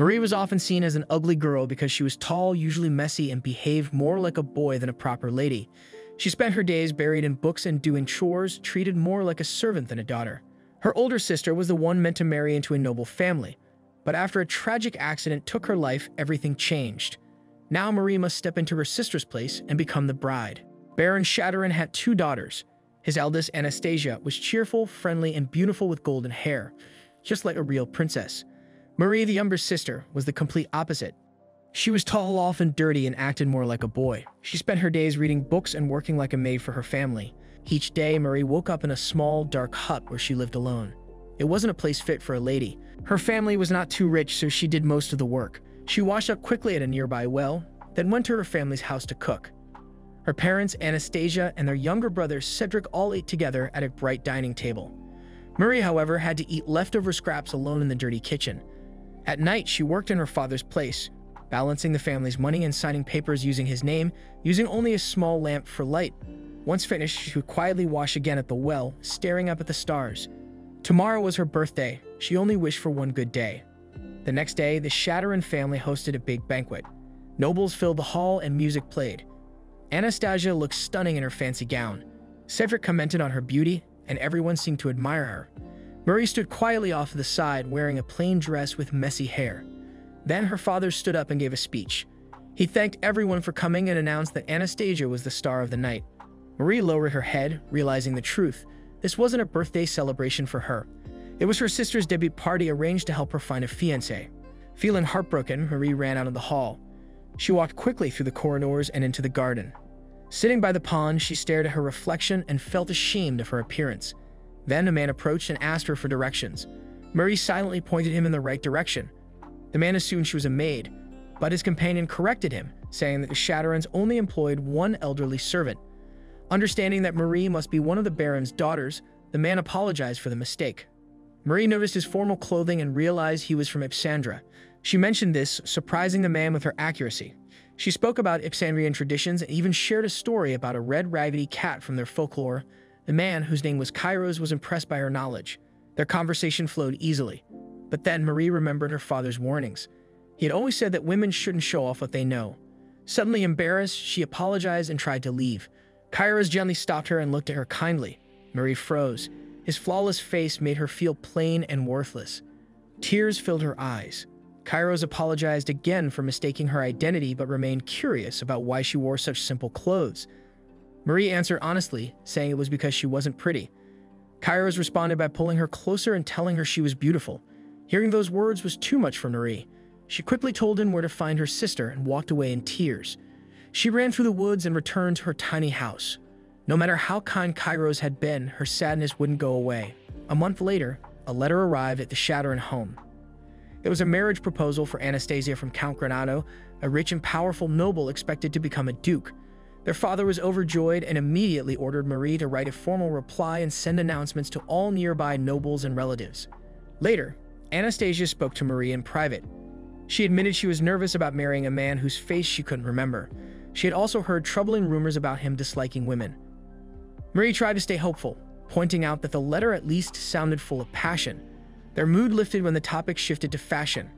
Marie was often seen as an ugly girl because she was tall, usually messy, and behaved more like a boy than a proper lady. She spent her days buried in books and doing chores, treated more like a servant than a daughter. Her older sister was the one meant to marry into a noble family, but after a tragic accident took her life, everything changed. Now Marie must step into her sister's place and become the bride. Baron Shadowrun had two daughters. His eldest, Anastasia, was cheerful, friendly, and beautiful with golden hair, just like a real princess. Marie, the younger sister, was the complete opposite. She was tall, often dirty, and acted more like a boy. She spent her days reading books and working like a maid for her family. Each day, Marie woke up in a small, dark hut where she lived alone. It wasn't a place fit for a lady. Her family was not too rich, so she did most of the work. She washed up quickly at a nearby well, then went to her family's house to cook. Her parents, Anastasia, and their younger brother, Cedric, all ate together at a bright dining table. Marie, however, had to eat leftover scraps alone in the dirty kitchen. At night, she worked in her father's place, balancing the family's money and signing papers using his name, using only a small lamp for light. Once finished, she would quietly wash again at the well, staring up at the stars. Tomorrow was her birthday. She only wished for one good day. The next day, the Shadowrun family hosted a big banquet. Nobles filled the hall and music played. Anastasia looked stunning in her fancy gown. Cedric commented on her beauty, and everyone seemed to admire her. Marie stood quietly off to the side, wearing a plain dress with messy hair. Then her father stood up and gave a speech. He thanked everyone for coming and announced that Anastasia was the star of the night. Marie lowered her head, realizing the truth. This wasn't a birthday celebration for her. It was her sister's debut party arranged to help her find a fiancé. Feeling heartbroken, Marie ran out of the hall. She walked quickly through the corridors and into the garden. Sitting by the pond, she stared at her reflection and felt ashamed of her appearance. Then a man approached and asked her for directions. Marie silently pointed him in the right direction. The man assumed she was a maid, but his companion corrected him, saying that the Shadowruns only employed one elderly servant. Understanding that Marie must be one of the Baron's daughters, the man apologized for the mistake. Marie noticed his formal clothing and realized he was from Ipsandra. She mentioned this, surprising the man with her accuracy. She spoke about Ipsandrian traditions and even shared a story about a red raggedy cat from their folklore. The man, whose name was Kairos, was impressed by her knowledge. Their conversation flowed easily. But then Marie remembered her father's warnings. He had always said that women shouldn't show off what they know. Suddenly embarrassed, she apologized and tried to leave. Kairos gently stopped her and looked at her kindly. Marie froze. His flawless face made her feel plain and worthless. Tears filled her eyes. Kairos apologized again for mistaking her identity but remained curious about why she wore such simple clothes. Marie answered honestly, saying it was because she wasn't pretty. Kairos responded by pulling her closer and telling her she was beautiful. Hearing those words was too much for Marie. She quickly told him where to find her sister and walked away in tears. She ran through the woods and returned to her tiny house. No matter how kind Kairos had been, her sadness wouldn't go away. A month later, a letter arrived at the Shadowrun home. It was a marriage proposal for Anastasia from Count Granado, a rich and powerful noble expected to become a duke. Their father was overjoyed and immediately ordered Marie to write a formal reply and send announcements to all nearby nobles and relatives. Later, Anastasia spoke to Marie in private. She admitted she was nervous about marrying a man whose face she couldn't remember. She had also heard troubling rumors about him disliking women. Marie tried to stay hopeful, pointing out that the letter at least sounded full of passion. Their mood lifted when the topic shifted to fashion.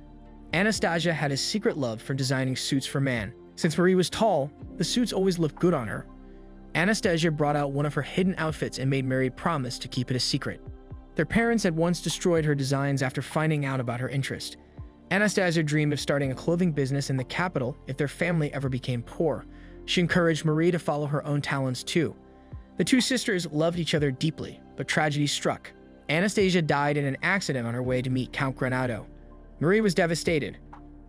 Anastasia had a secret love for designing suits for man. Since Marie was tall, the suits always looked good on her. Anastasia brought out one of her hidden outfits and made Marie promise to keep it a secret. Their parents had once destroyed her designs after finding out about her interest. Anastasia dreamed of starting a clothing business in the capital if their family ever became poor. She encouraged Marie to follow her own talents too. The two sisters loved each other deeply, but tragedy struck. Anastasia died in an accident on her way to meet Count Granado. Marie was devastated.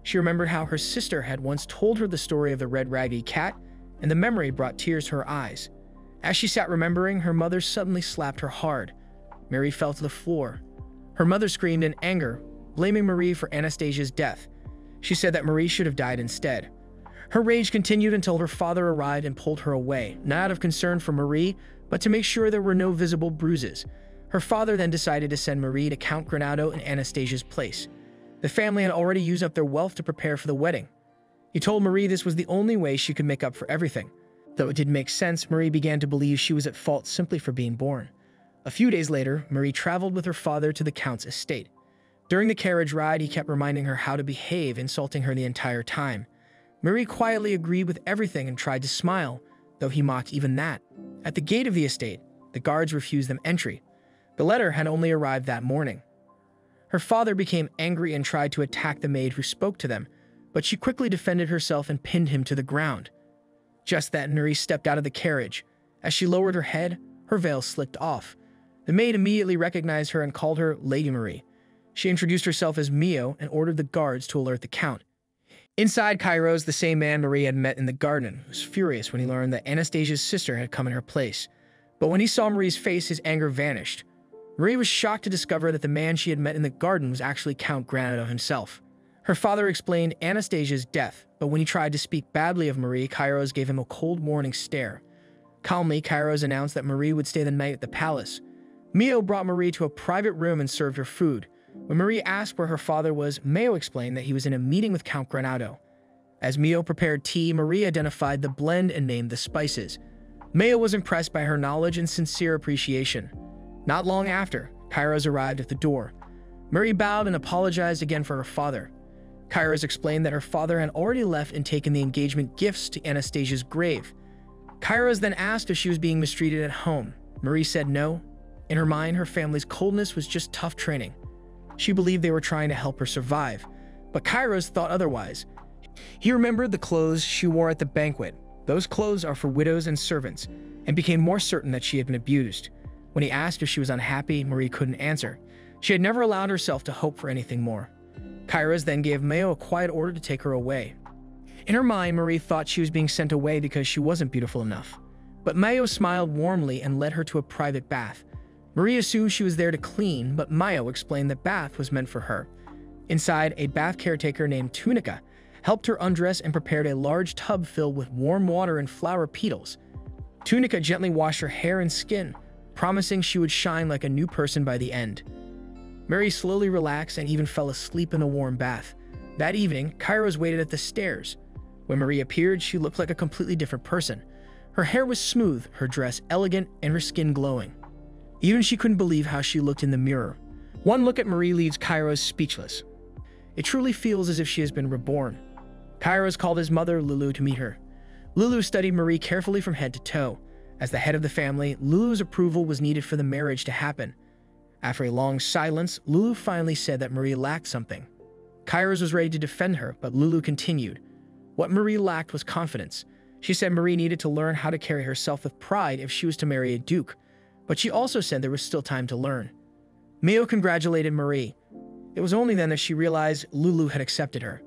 She remembered how her sister had once told her the story of the red raggedy cat, and the memory brought tears to her eyes. As she sat remembering, her mother suddenly slapped her hard. Marie fell to the floor. Her mother screamed in anger, blaming Marie for Anastasia's death. She said that Marie should have died instead. Her rage continued until her father arrived and pulled her away, not out of concern for Marie, but to make sure there were no visible bruises. Her father then decided to send Marie to Count Granado in Anastasia's place. The family had already used up their wealth to prepare for the wedding. He told Marie this was the only way she could make up for everything. Though it didn't make sense, Marie began to believe she was at fault simply for being born. A few days later, Marie traveled with her father to the Count's estate. During the carriage ride, he kept reminding her how to behave, insulting her the entire time. Marie quietly agreed with everything and tried to smile, though he mocked even that. At the gate of the estate, the guards refused them entry. The letter had only arrived that morning. Her father became angry and tried to attack the maid who spoke to them, but she quickly defended herself and pinned him to the ground. Just then, Marie stepped out of the carriage. As she lowered her head, her veil slipped off. The maid immediately recognized her and called her Lady Marie. She introduced herself as Mio and ordered the guards to alert the Count. Inside Kairos, the same man Marie had met in the garden was furious when he learned that Anastasia's sister had come in her place. But when he saw Marie's face, his anger vanished. Marie was shocked to discover that the man she had met in the garden was actually Count Granado himself. Her father explained Anastasia's death, but when he tried to speak badly of Marie, Kairos gave him a cold warning stare. Calmly, Kairos announced that Marie would stay the night at the palace. Mio brought Marie to a private room and served her food. When Marie asked where her father was, Mio explained that he was in a meeting with Count Granado. As Mio prepared tea, Marie identified the blend and named the spices. Mio was impressed by her knowledge and sincere appreciation. Not long after, Kairos arrived at the door. Marie bowed and apologized again for her father. Kairos explained that her father had already left and taken the engagement gifts to Anastasia's grave. Kairos then asked if she was being mistreated at home. Marie said no. In her mind, her family's coldness was just tough training. She believed they were trying to help her survive, but Kairos thought otherwise. He remembered the clothes she wore at the banquet. Those clothes are for widows and servants, and became more certain that she had been abused. When he asked if she was unhappy, Marie couldn't answer. She had never allowed herself to hope for anything more. Kairos then gave Mio a quiet order to take her away. In her mind, Marie thought she was being sent away because she wasn't beautiful enough. But Mio smiled warmly and led her to a private bath. Marie assumed she was there to clean, but Mio explained the bath was meant for her. Inside, a bath caretaker named Tunica helped her undress and prepared a large tub filled with warm water and flower petals. Tunica gently washed her hair and skin, promising she would shine like a new person by the end. Marie slowly relaxed and even fell asleep in the warm bath. That evening, Kairos waited at the stairs. When Marie appeared, she looked like a completely different person. Her hair was smooth, her dress elegant, and her skin glowing. Even she couldn't believe how she looked in the mirror. One look at Marie leaves Kairos speechless. It truly feels as if she has been reborn. Kairos called his mother, Lulu, to meet her. Lulu studied Marie carefully from head to toe. As the head of the family, Lulu's approval was needed for the marriage to happen. After a long silence, Lulu finally said that Marie lacked something. Kairos was ready to defend her, but Lulu continued. What Marie lacked was confidence. She said Marie needed to learn how to carry herself with pride if she was to marry a duke, but she also said there was still time to learn. Mio congratulated Marie. It was only then that she realized Lulu had accepted her.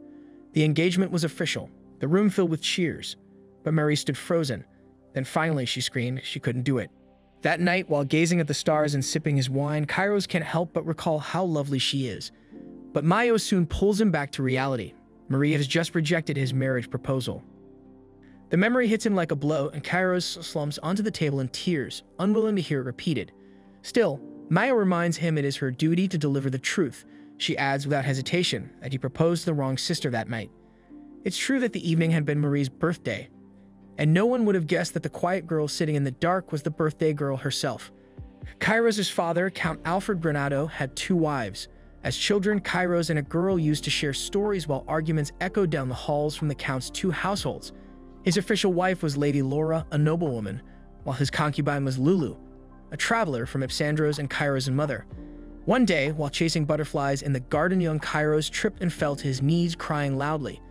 The engagement was official, the room filled with cheers, but Marie stood frozen. Then finally she screamed she couldn't do it. That night, while gazing at the stars and sipping his wine, Kairos can't help but recall how lovely she is. But Mio soon pulls him back to reality. Marie has just rejected his marriage proposal. The memory hits him like a blow, and Kairos slumps onto the table in tears, unwilling to hear it repeated. Still, Mio reminds him it is her duty to deliver the truth. She adds without hesitation that he proposed to the wrong sister that night. It's true that the evening had been Marie's birthday, and no one would have guessed that the quiet girl sitting in the dark was the birthday girl herself. Kairos' father, Count Alfred Granado, had 2 wives. As children, Kairos and a girl used to share stories while arguments echoed down the halls from the Count's 2 households. His official wife was Lady Laura, a noblewoman, while his concubine was Lulu, a traveler from Ipsandros and Kairos' mother. One day, while chasing butterflies in the garden, young Kairos tripped and fell to his knees, crying loudly.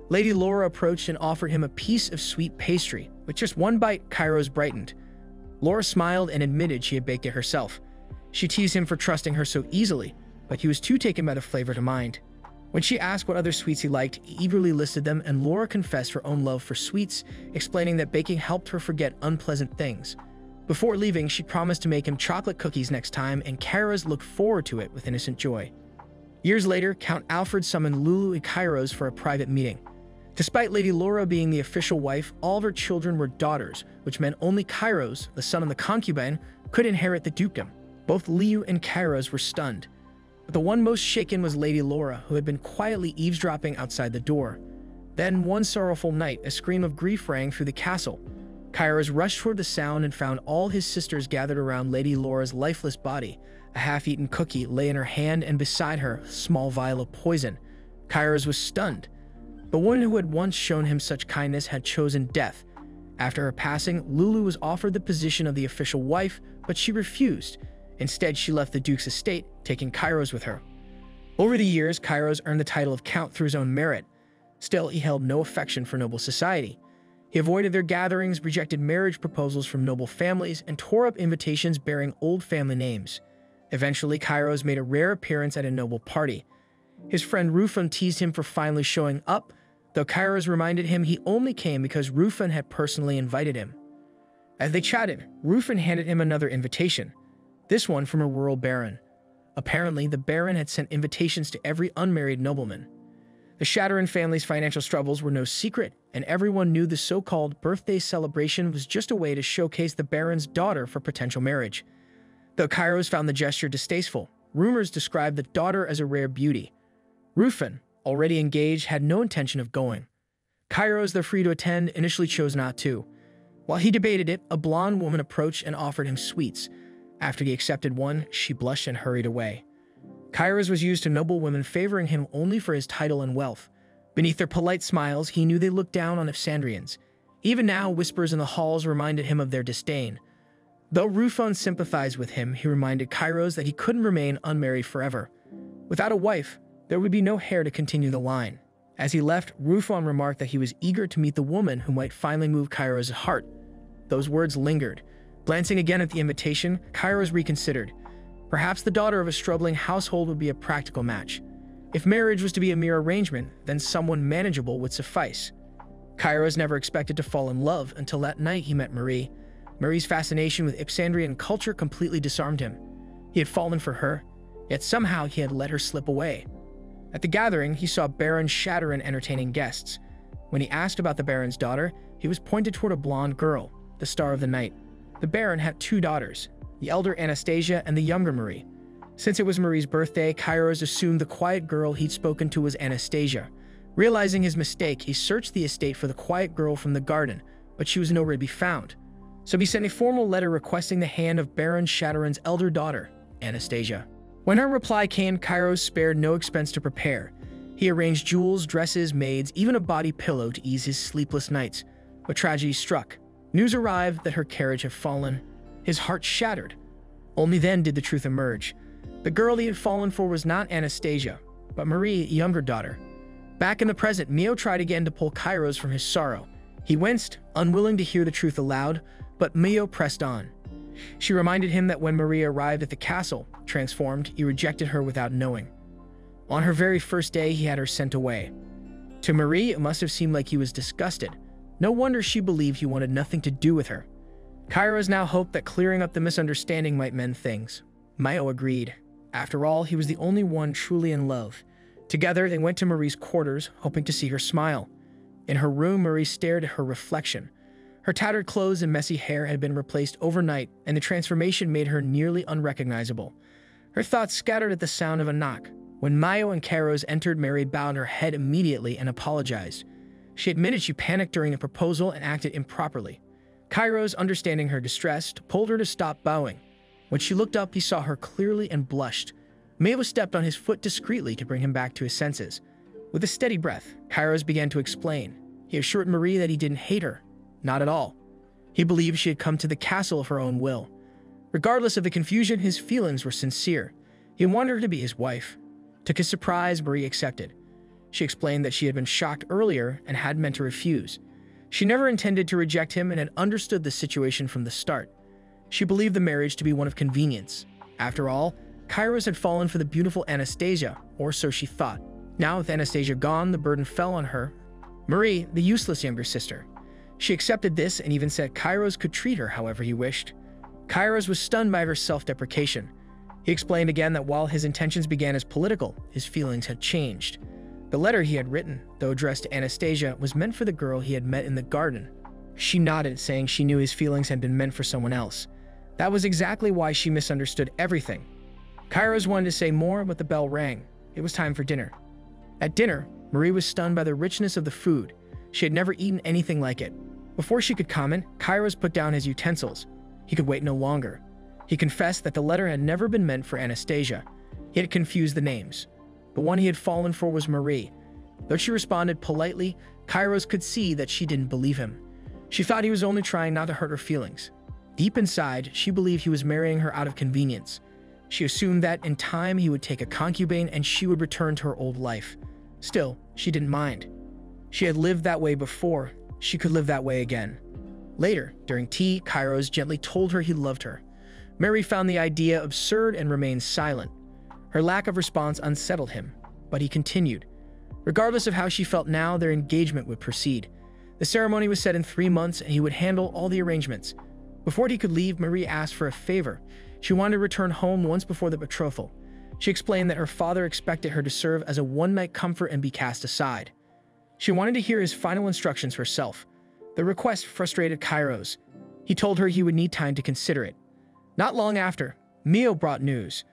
Lady Laura approached and offered him a piece of sweet pastry. With just one bite, Kairos brightened. Laura smiled and admitted she had baked it herself. She teased him for trusting her so easily, but he was too taken by the flavor to mind. When she asked what other sweets he liked, he eagerly listed them, and Laura confessed her own love for sweets, explaining that baking helped her forget unpleasant things. Before leaving, she promised to make him chocolate cookies next time, and Kairos looked forward to it with innocent joy. Years later, Count Alfred summoned Lulu and Kairos for a private meeting. Despite Lady Laura being the official wife, all of her children were daughters, which meant only Kairos, the son of the concubine, could inherit the dukedom. Both Liu and Kairos were stunned. But the one most shaken was Lady Laura, who had been quietly eavesdropping outside the door. Then, one sorrowful night, a scream of grief rang through the castle. Kairos rushed toward the sound and found all his sisters gathered around Lady Laura's lifeless body. A half-eaten cookie lay in her hand, and beside her, a small vial of poison. Kairos was stunned. The woman who had once shown him such kindness had chosen death. After her passing, Lulu was offered the position of the official wife, but she refused. Instead, she left the Duke's estate, taking Kairos with her. Over the years, Kairos earned the title of Count through his own merit. Still, he held no affection for noble society. He avoided their gatherings, rejected marriage proposals from noble families, and tore up invitations bearing old family names. Eventually, Kairos made a rare appearance at a noble party. His friend Rufun teased him for finally showing up, though Kairos reminded him he only came because Rufun had personally invited him. As they chatted, Rufun handed him another invitation, this one from a rural baron. Apparently, the baron had sent invitations to every unmarried nobleman. The Shatteran family's financial struggles were no secret, and everyone knew the so-called birthday celebration was just a way to showcase the baron's daughter for potential marriage. Though Kairos found the gesture distasteful, rumors described the daughter as a rare beauty. Rufun, already engaged, had no intention of going. Kairos, though free to attend, initially chose not to. While he debated it, a blonde woman approached and offered him sweets. After he accepted one, she blushed and hurried away. Kairos was used to noble women favoring him only for his title and wealth. Beneath their polite smiles, he knew they looked down on Ipsandrians. Even now, whispers in the halls reminded him of their disdain. Though Rufun sympathized with him, he reminded Kairos that he couldn't remain unmarried forever. Without a wife, there would be no heir to continue the line. As he left, Rufun remarked that he was eager to meet the woman who might finally move Kairos' heart. Those words lingered. Glancing again at the invitation, Kairos reconsidered. Perhaps the daughter of a struggling household would be a practical match. If marriage was to be a mere arrangement, then someone manageable would suffice. Kairos never expected to fall in love until that night he met Marie. Marie's fascination with Ipsandrian culture completely disarmed him. He had fallen for her, yet somehow he had let her slip away. At the gathering, he saw Baron Shatteran entertaining guests. When he asked about the Baron's daughter, he was pointed toward a blonde girl, the star of the night. The Baron had two daughters, the elder Anastasia and the younger Marie. Since it was Marie's birthday, Kairos assumed the quiet girl he'd spoken to was Anastasia. Realizing his mistake, he searched the estate for the quiet girl from the garden, but she was nowhere to be found. So he sent a formal letter requesting the hand of Baron Shatteran's elder daughter, Anastasia. When her reply came, Kairos spared no expense to prepare. He arranged jewels, dresses, maids, even a body pillow to ease his sleepless nights. But tragedy struck. News arrived that her carriage had fallen. His heart shattered. Only then did the truth emerge. The girl he had fallen for was not Anastasia, but Marie, younger daughter. Back in the present, Mio tried again to pull Kairos from his sorrow. He winced, unwilling to hear the truth aloud, but Mio pressed on. She reminded him that when Marie arrived at the castle, transformed, he rejected her without knowing. On her very first day, he had her sent away. To Marie, it must have seemed like he was disgusted. No wonder she believed he wanted nothing to do with her. Kairos now hoped that clearing up the misunderstanding might mend things. Mio agreed. After all, he was the only one truly in love. Together, they went to Marie's quarters, hoping to see her smile. In her room, Marie stared at her reflection. Her tattered clothes and messy hair had been replaced overnight, and the transformation made her nearly unrecognizable. Her thoughts scattered at the sound of a knock. When Mio and Kairos entered, Marie bowed her head immediately and apologized. She admitted she panicked during the proposal and acted improperly. Kairos, understanding her distress, pulled her to stop bowing. When she looked up, he saw her clearly and blushed. Mio stepped on his foot discreetly to bring him back to his senses. With a steady breath, Kairos began to explain. He assured Marie that he didn't hate her. Not at all. He believed she had come to the castle of her own will. Regardless of the confusion, his feelings were sincere. He wanted her to be his wife. To his surprise, Marie accepted. She explained that she had been shocked earlier and had meant to refuse. She never intended to reject him and had understood the situation from the start. She believed the marriage to be one of convenience. After all, Kairos had fallen for the beautiful Anastasia, or so she thought. Now, with Anastasia gone, the burden fell on her. Marie, the useless younger sister. She accepted this and even said Kairos could treat her however he wished. Kairos was stunned by her self-deprecation. He explained again that while his intentions began as political, his feelings had changed. The letter he had written, though addressed to Anastasia, was meant for the girl he had met in the garden. She nodded, saying she knew his feelings had been meant for someone else. That was exactly why she misunderstood everything. Kairos wanted to say more, but the bell rang. It was time for dinner. At dinner, Marie was stunned by the richness of the food. She had never eaten anything like it. Before she could comment, Kairos put down his utensils. He could wait no longer. He confessed that the letter had never been meant for Anastasia. He had confused the names. The one he had fallen for was Marie. Though she responded politely, Kairos could see that she didn't believe him. She thought he was only trying not to hurt her feelings. Deep inside, she believed he was marrying her out of convenience. She assumed that in time he would take a concubine and she would return to her old life. Still, she didn't mind. She had lived that way before. She could live that way again. Later, during tea, Kairos gently told her he loved her. Mary found the idea absurd and remained silent. Her lack of response unsettled him, but he continued. Regardless of how she felt now, their engagement would proceed. The ceremony was set in 3 months and he would handle all the arrangements. Before he could leave, Marie asked for a favor. She wanted to return home once before the betrothal. She explained that her father expected her to serve as a one-night comfort and be cast aside. She wanted to hear his final instructions herself. The request frustrated Kairos. He told her he would need time to consider it. Not long after, Mio brought news.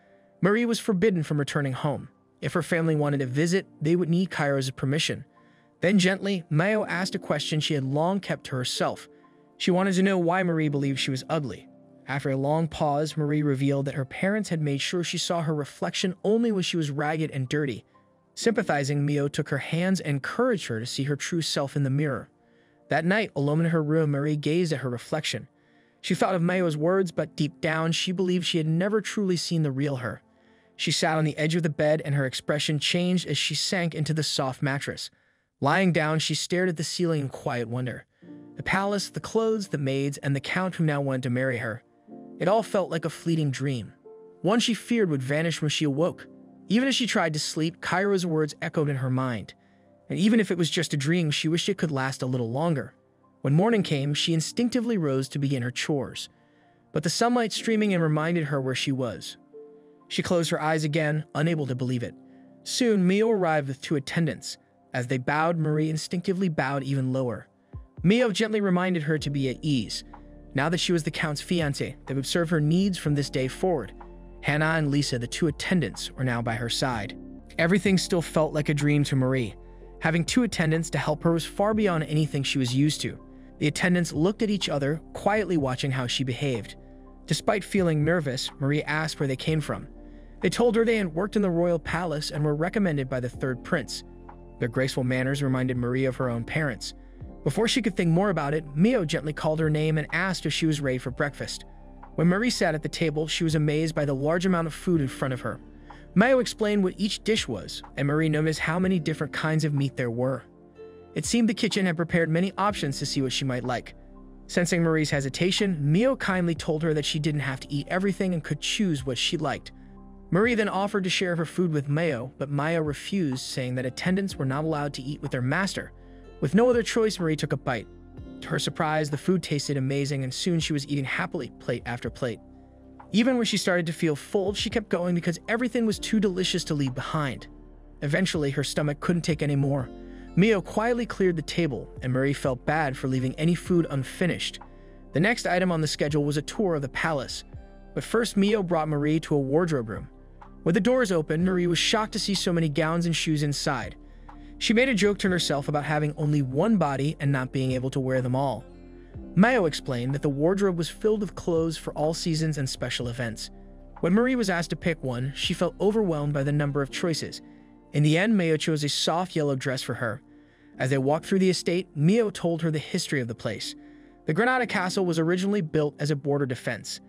Marie was forbidden from returning home. If her family wanted to visit, they would need Kairos' permission. Then gently, Mio asked a question she had long kept to herself. She wanted to know why Marie believed she was ugly. After a long pause, Marie revealed that her parents had made sure she saw her reflection only when she was ragged and dirty. Sympathizing, Mio took her hands and encouraged her to see her true self in the mirror. That night, alone in her room, Marie gazed at her reflection. She thought of Mio's words, but deep down, she believed she had never truly seen the real her. She sat on the edge of the bed and her expression changed as she sank into the soft mattress. Lying down, she stared at the ceiling in quiet wonder. The palace, the clothes, the maids, and the count who now wanted to marry her. It all felt like a fleeting dream. One she feared would vanish when she awoke. Even as she tried to sleep, Kairos' words echoed in her mind. And even if it was just a dream, she wished it could last a little longer. When morning came, she instinctively rose to begin her chores. But the sunlight streaming in reminded her where she was. She closed her eyes again, unable to believe it. Soon, Mio arrived with 2 attendants. As they bowed, Marie instinctively bowed even lower. Mio gently reminded her to be at ease. Now that she was the Count's fiancé, they would serve her needs from this day forward. Hannah and Lisa, the 2 attendants, were now by her side. Everything still felt like a dream to Marie. Having 2 attendants to help her was far beyond anything she was used to. The attendants looked at each other, quietly watching how she behaved. Despite feeling nervous, Marie asked where they came from. They told her they had worked in the royal palace and were recommended by the 3rd prince. Their graceful manners reminded Marie of her own parents. Before she could think more about it, Mio gently called her name and asked if she was ready for breakfast. When Marie sat at the table, she was amazed by the large amount of food in front of her. Mio explained what each dish was, and Marie noticed how many different kinds of meat there were. It seemed the kitchen had prepared many options to see what she might like. Sensing Marie's hesitation, Mio kindly told her that she didn't have to eat everything and could choose what she liked. Marie then offered to share her food with Mio, but Mio refused, saying that attendants were not allowed to eat with their master. With no other choice, Marie took a bite. To her surprise, the food tasted amazing, and soon she was eating happily, plate after plate. Even when she started to feel full, she kept going because everything was too delicious to leave behind. Eventually, her stomach couldn't take any more. Mio quietly cleared the table, and Marie felt bad for leaving any food unfinished. The next item on the schedule was a tour of the palace. But first, Mio brought Marie to a wardrobe room. With the doors open, Marie was shocked to see so many gowns and shoes inside. She made a joke to herself about having only one body and not being able to wear them all. Mio explained that the wardrobe was filled with clothes for all seasons and special events. When Marie was asked to pick one, she felt overwhelmed by the number of choices. In the end, Mio chose a soft yellow dress for her. As they walked through the estate, Mio told her the history of the place. The Granada Castle was originally built as a border defense.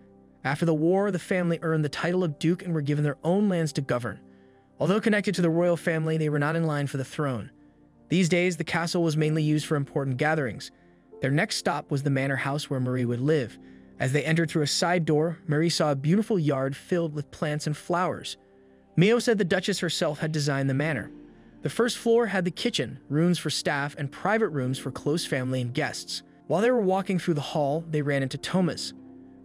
After the war, the family earned the title of Duke and were given their own lands to govern. Although connected to the royal family, they were not in line for the throne. These days, the castle was mainly used for important gatherings. Their next stop was the manor house where Marie would live. As they entered through a side door, Marie saw a beautiful yard filled with plants and flowers. Mio said the Duchess herself had designed the manor. The first floor had the kitchen, rooms for staff, and private rooms for close family and guests. While they were walking through the hall, they ran into Thomas.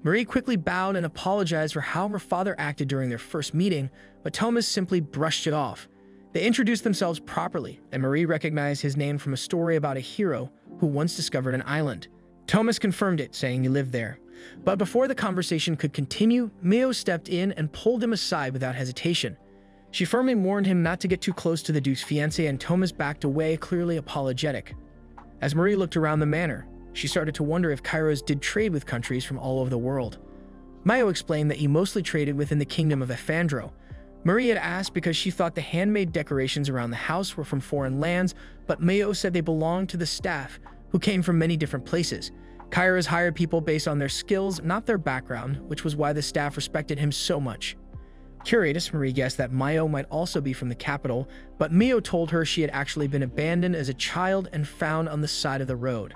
Marie quickly bowed and apologized for how her father acted during their first meeting, but Thomas simply brushed it off. They introduced themselves properly, and Marie recognized his name from a story about a hero who once discovered an island. Thomas confirmed it, saying he lived there. But before the conversation could continue, Mio stepped in and pulled him aside without hesitation. She firmly warned him not to get too close to the Duke's fiancé, and Thomas backed away, clearly apologetic. As Marie looked around the manor, she started to wonder if Kairos did trade with countries from all over the world. Mayo explained that he mostly traded within the kingdom of Efandro. Marie had asked because she thought the handmade decorations around the house were from foreign lands, but Mayo said they belonged to the staff, who came from many different places. Kairos hired people based on their skills, not their background, which was why the staff respected him so much. Curious, Marie guessed that Mayo might also be from the capital, but Mio told her she had actually been abandoned as a child and found on the side of the road.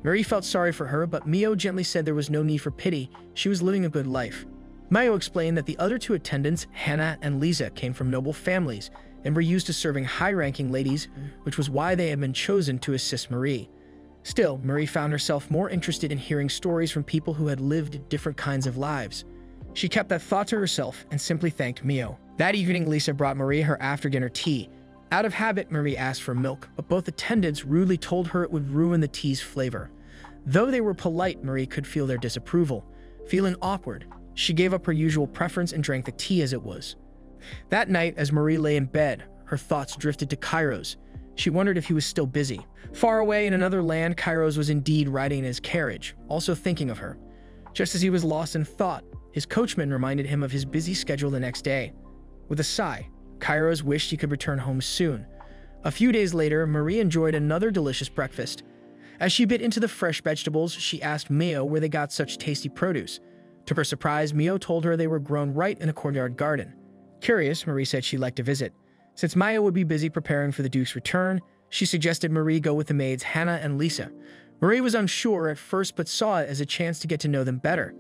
Marie felt sorry for her, but Mio gently said there was no need for pity. She was living a good life. Mayo explained that the other two attendants, Hannah and Lisa, came from noble families and were used to serving high-ranking ladies, which was why they had been chosen to assist Marie. Still, Marie found herself more interested in hearing stories from people who had lived different kinds of lives. She kept that thought to herself and simply thanked Mio. That evening, Lisa brought Marie her after-dinner tea. Out of habit, Marie asked for milk, but both attendants rudely told her it would ruin the tea's flavor. Though they were polite, Marie could feel their disapproval. Feeling awkward, she gave up her usual preference and drank the tea as it was. That night, as Marie lay in bed, her thoughts drifted to Kairos. She wondered if he was still busy. Far away in another land, Kairos was indeed riding in his carriage, also thinking of her. Just as he was lost in thought, his coachman reminded him of his busy schedule the next day. With a sigh, Kairos wished he could return home soon. A few days later, Marie enjoyed another delicious breakfast. As she bit into the fresh vegetables, she asked Mio where they got such tasty produce. To her surprise, Mio told her they were grown right in a courtyard garden. Curious, Marie said she'd like to visit. Since Maya would be busy preparing for the Duke's return, she suggested Marie go with the maids Hannah and Lisa. Marie was unsure at first but saw it as a chance to get to know them better.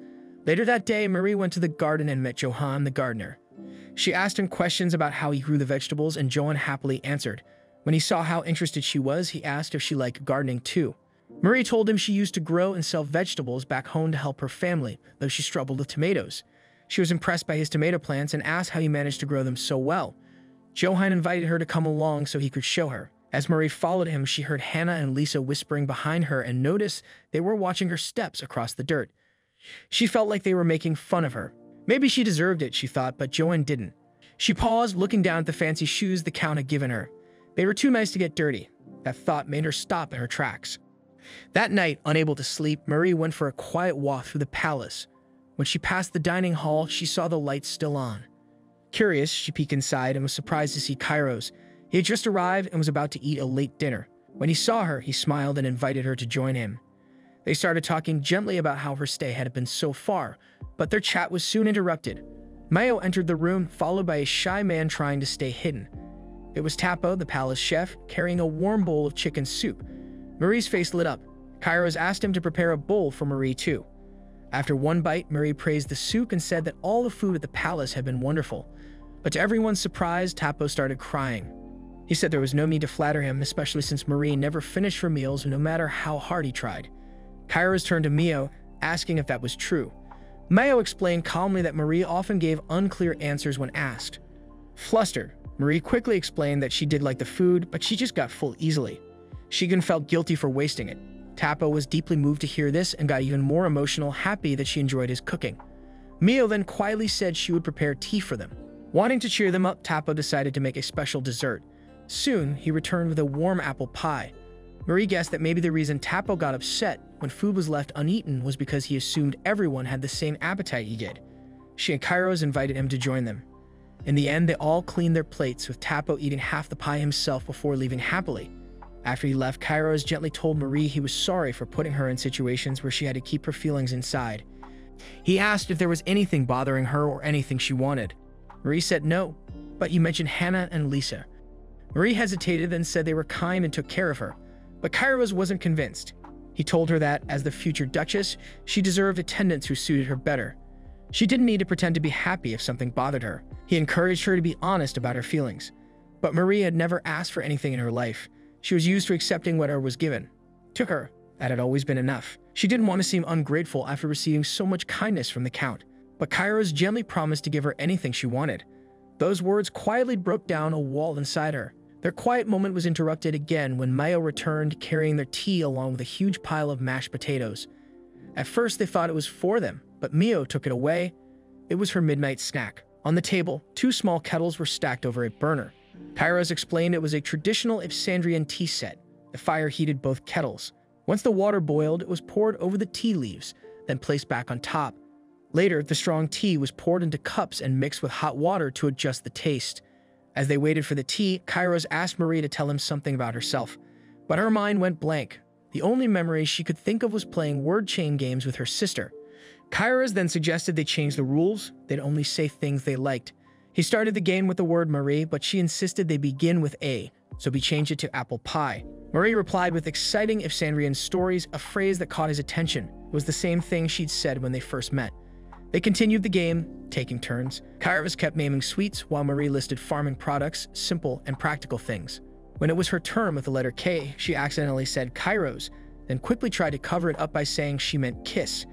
Later that day, Marie went to the garden and met Johan, the gardener. She asked him questions about how he grew the vegetables, and Johan happily answered. When he saw how interested she was, he asked if she liked gardening too. Marie told him she used to grow and sell vegetables back home to help her family, though she struggled with tomatoes. She was impressed by his tomato plants and asked how he managed to grow them so well. Johan invited her to come along so he could show her. As Marie followed him, she heard Hannah and Lisa whispering behind her and noticed they were watching her steps across the dirt. She felt like they were making fun of her. Maybe she deserved it, she thought, but Johan didn't. She paused, looking down at the fancy shoes the Count had given her. They were too nice to get dirty. That thought made her stop in her tracks. That night, unable to sleep, Marie went for a quiet walk through the palace. When she passed the dining hall, she saw the lights still on. Curious, she peeked inside and was surprised to see Kairos. He had just arrived and was about to eat a late dinner. When he saw her, he smiled and invited her to join him. They started talking gently about how her stay had been so far, but their chat was soon interrupted. Mayo entered the room, followed by a shy man trying to stay hidden. It was Tapo, the palace chef, carrying a warm bowl of chicken soup. Marie's face lit up. Kairos asked him to prepare a bowl for Marie too. After one bite, Marie praised the soup and said that all the food at the palace had been wonderful. But to everyone's surprise, Tapo started crying. He said there was no need to flatter him, especially since Marie never finished her meals no matter how hard he tried. Kairos turned to Mio, asking if that was true. Mayo explained calmly that Marie often gave unclear answers when asked. Flustered, Marie quickly explained that she did like the food, but she just got full easily. She even felt guilty for wasting it. Tapo was deeply moved to hear this and got even more emotional, happy that she enjoyed his cooking. Mio then quietly said she would prepare tea for them. Wanting to cheer them up, Tapo decided to make a special dessert. Soon, he returned with a warm apple pie. Marie guessed that maybe the reason Tapo got upset when food was left uneaten was because he assumed everyone had the same appetite he did. She and Kairos invited him to join them. In the end, they all cleaned their plates, with Tapo eating half the pie himself before leaving happily. After he left, Kairos gently told Marie he was sorry for putting her in situations where she had to keep her feelings inside. He asked if there was anything bothering her or anything she wanted. Marie said no, but you mentioned Hannah and Lisa. Marie hesitated and said they were kind and took care of her, but Kairos wasn't convinced. He told her that, as the future duchess, she deserved attendants who suited her better. She didn't need to pretend to be happy if something bothered her. He encouraged her to be honest about her feelings. But Marie had never asked for anything in her life. She was used to accepting whatever was given. To her, that had always been enough. She didn't want to seem ungrateful after receiving so much kindness from the Count. But Kairos gently promised to give her anything she wanted. Those words quietly broke down a wall inside her. Their quiet moment was interrupted again when Mayo returned, carrying their tea along with a huge pile of mashed potatoes. At first, they thought it was for them, but Mio took it away. It was her midnight snack. On the table, 2 small kettles were stacked over a burner. Kairos explained it was a traditional Ipsandrian tea set. The fire heated both kettles. Once the water boiled, it was poured over the tea leaves, then placed back on top. Later, the strong tea was poured into cups and mixed with hot water to adjust the taste. As they waited for the tea, Kairos asked Marie to tell him something about herself, but her mind went blank. The only memory she could think of was playing word chain games with her sister. Kairos then suggested they change the rules. They'd only say things they liked. He started the game with the word Marie, but she insisted they begin with A, so he changed it to apple pie. Marie replied with exciting if Sandrian stories, a phrase that caught his attention. It was the same thing she'd said when they first met. They continued the game, taking turns. Kairos kept naming sweets, while Marie listed farming products, simple and practical things. When it was her turn with the letter K, she accidentally said Kairos, then quickly tried to cover it up by saying she meant kiss.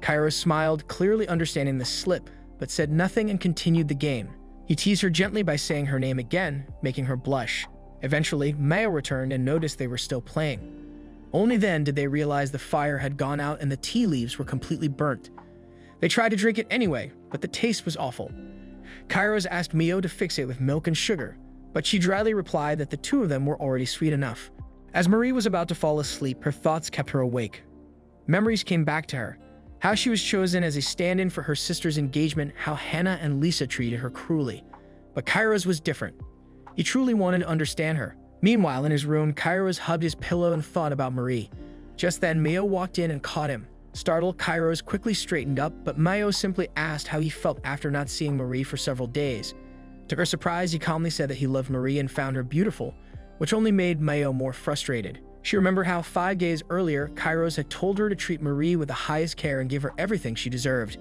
Kairos smiled, clearly understanding the slip, but said nothing and continued the game. He teased her gently by saying her name again, making her blush. Eventually, Mayo returned and noticed they were still playing. Only then did they realize the fire had gone out and the tea leaves were completely burnt. They tried to drink it anyway, but the taste was awful. Kairos asked Mio to fix it with milk and sugar, but she dryly replied that the two of them were already sweet enough. As Marie was about to fall asleep, her thoughts kept her awake. Memories came back to her. How she was chosen as a stand-in for her sister's engagement, how Hannah and Lisa treated her cruelly. But Kairos was different. He truly wanted to understand her. Meanwhile, in his room, Kairos hugged his pillow and thought about Marie. Just then, Mio walked in and caught him. Startled, Kairos quickly straightened up, but Mio simply asked how he felt after not seeing Marie for several days. To her surprise, he calmly said that he loved Marie and found her beautiful, which only made Mio more frustrated. She remembered how 5 days earlier, Kairos had told her to treat Marie with the highest care and give her everything she deserved.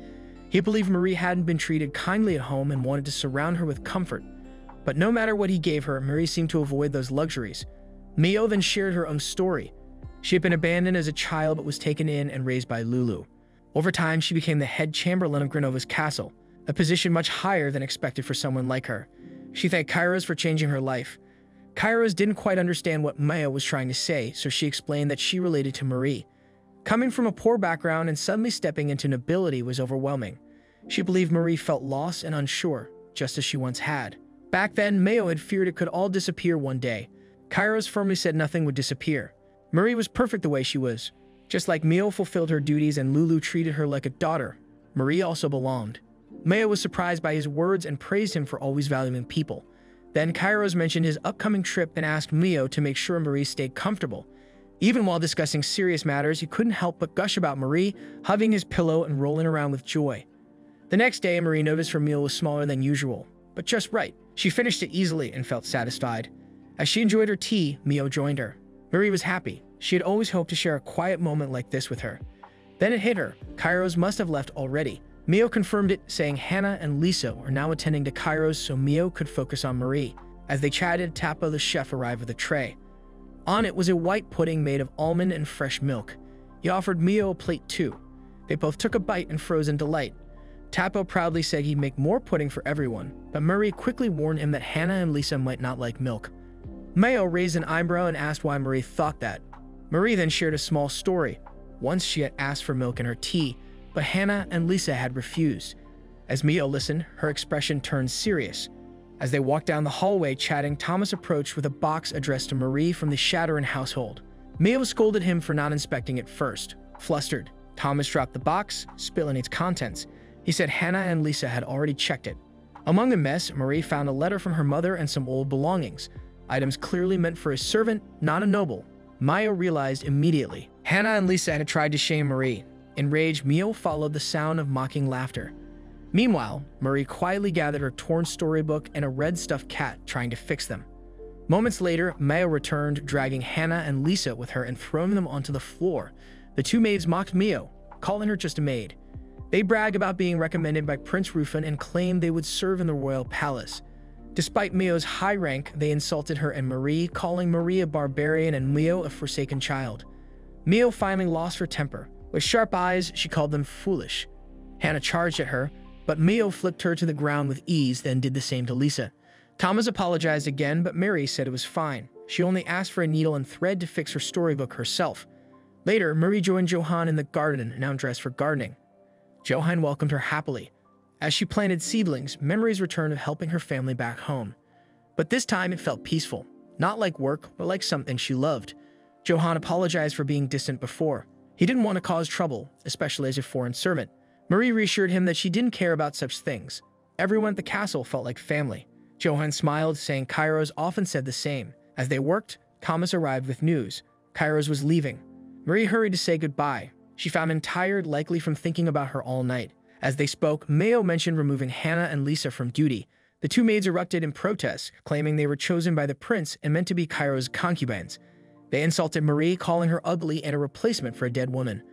He believed Marie hadn't been treated kindly at home and wanted to surround her with comfort. But no matter what he gave her, Marie seemed to avoid those luxuries. Mio then shared her own story. She had been abandoned as a child but was taken in and raised by Lulu. Over time, she became the head chamberlain of Grenova's castle, a position much higher than expected for someone like her. She thanked Kairos for changing her life. Kairos didn't quite understand what Maya was trying to say, so she explained that she related to Marie. Coming from a poor background and suddenly stepping into nobility was overwhelming. She believed Marie felt lost and unsure, just as she once had. Back then, Mayo had feared it could all disappear one day. Kairos firmly said nothing would disappear. Marie was perfect the way she was. Just like Mio fulfilled her duties and Lulu treated her like a daughter, Marie also belonged. Mayo was surprised by his words and praised him for always valuing people. Then Kairos mentioned his upcoming trip and asked Mio to make sure Marie stayed comfortable. Even while discussing serious matters, he couldn't help but gush about Marie, hugging his pillow and rolling around with joy. The next day, Marie noticed her meal was smaller than usual, but just right. She finished it easily and felt satisfied. As she enjoyed her tea, Mio joined her. Marie was happy. She had always hoped to share a quiet moment like this with her. Then it hit her. Kairos must have left already. Mio confirmed it, saying Hannah and Lisa were now attending to Kairos so Mio could focus on Marie. As they chatted, Tapo the chef arrived with a tray. On it was a white pudding made of almond and fresh milk. He offered Mio a plate too. They both took a bite and froze in delight. Tapo proudly said he'd make more pudding for everyone, but Marie quickly warned him that Hannah and Lisa might not like milk. Mayo raised an eyebrow and asked why Marie thought that. Marie then shared a small story. Once she had asked for milk in her tea, but Hannah and Lisa had refused. As Mio listened, her expression turned serious. As they walked down the hallway chatting, Thomas approached with a box addressed to Marie from the Shatterin household. Mio scolded him for not inspecting it first. Flustered, Thomas dropped the box, spilling its contents. He said Hannah and Lisa had already checked it. Among the mess, Marie found a letter from her mother and some old belongings, items clearly meant for a servant, not a noble. Mio realized immediately. Hannah and Lisa had tried to shame Marie. Enraged, Mio followed the sound of mocking laughter. Meanwhile, Marie quietly gathered her torn storybook and a red stuffed cat, trying to fix them. Moments later, Mio returned, dragging Hannah and Lisa with her and throwing them onto the floor. The two maids mocked Mio, calling her just a maid. They bragged about being recommended by Prince Rufin and claimed they would serve in the royal palace. Despite Mio's high rank, they insulted her and Marie, calling Marie a barbarian and Mio a forsaken child. Mio finally lost her temper. With sharp eyes, she called them foolish. Hannah charged at her, but Mio flipped her to the ground with ease, then did the same to Lisa. Thomas apologized again, but Mary said it was fine. She only asked for a needle and thread to fix her storybook herself. Later, Marie joined Johan in the garden, now dressed for gardening. Johan welcomed her happily. As she planted seedlings, memories returned of helping her family back home. But this time it felt peaceful, not like work, but like something she loved. Johan apologized for being distant before. He didn't want to cause trouble, especially as a foreign servant. Marie reassured him that she didn't care about such things. Everyone at the castle felt like family. Johann smiled, saying Kairos often said the same. As they worked, Thomas arrived with news. Kairos was leaving. Marie hurried to say goodbye. She found him tired, likely from thinking about her all night. As they spoke, Mayo mentioned removing Hannah and Lisa from duty. The two maids erupted in protest, claiming they were chosen by the prince and meant to be Kairos' concubines. They insulted Marie, calling her ugly and a replacement for a dead woman.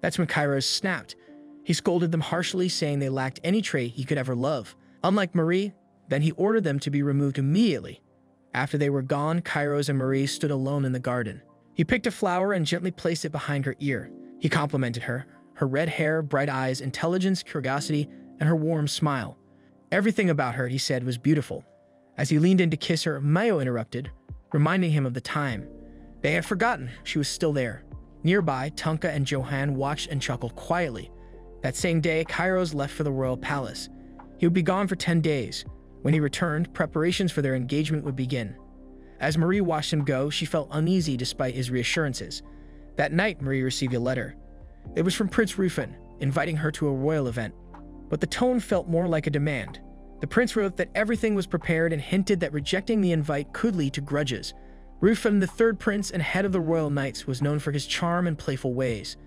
That's when Kairos snapped. He scolded them harshly, saying they lacked any trait he could ever love. Unlike Marie, then he ordered them to be removed immediately. After they were gone, Kairos and Marie stood alone in the garden. He picked a flower and gently placed it behind her ear. He complimented her red hair, bright eyes, intelligence, curiosity, and her warm smile. Everything about her, he said, was beautiful. As he leaned in to kiss her, Mayo interrupted, reminding him of the time. They had forgotten she was still there. Nearby, Tunka and Johann watched and chuckled quietly. That same day, Kairos left for the royal palace. He would be gone for 10 days. When he returned, preparations for their engagement would begin. As Marie watched him go, she felt uneasy despite his reassurances. That night, Marie received a letter. It was from Prince Rufin, inviting her to a royal event. But the tone felt more like a demand. The prince wrote that everything was prepared and hinted that rejecting the invite could lead to grudges. Rufin, the third prince and head of the royal knights, was known for his charm and playful ways.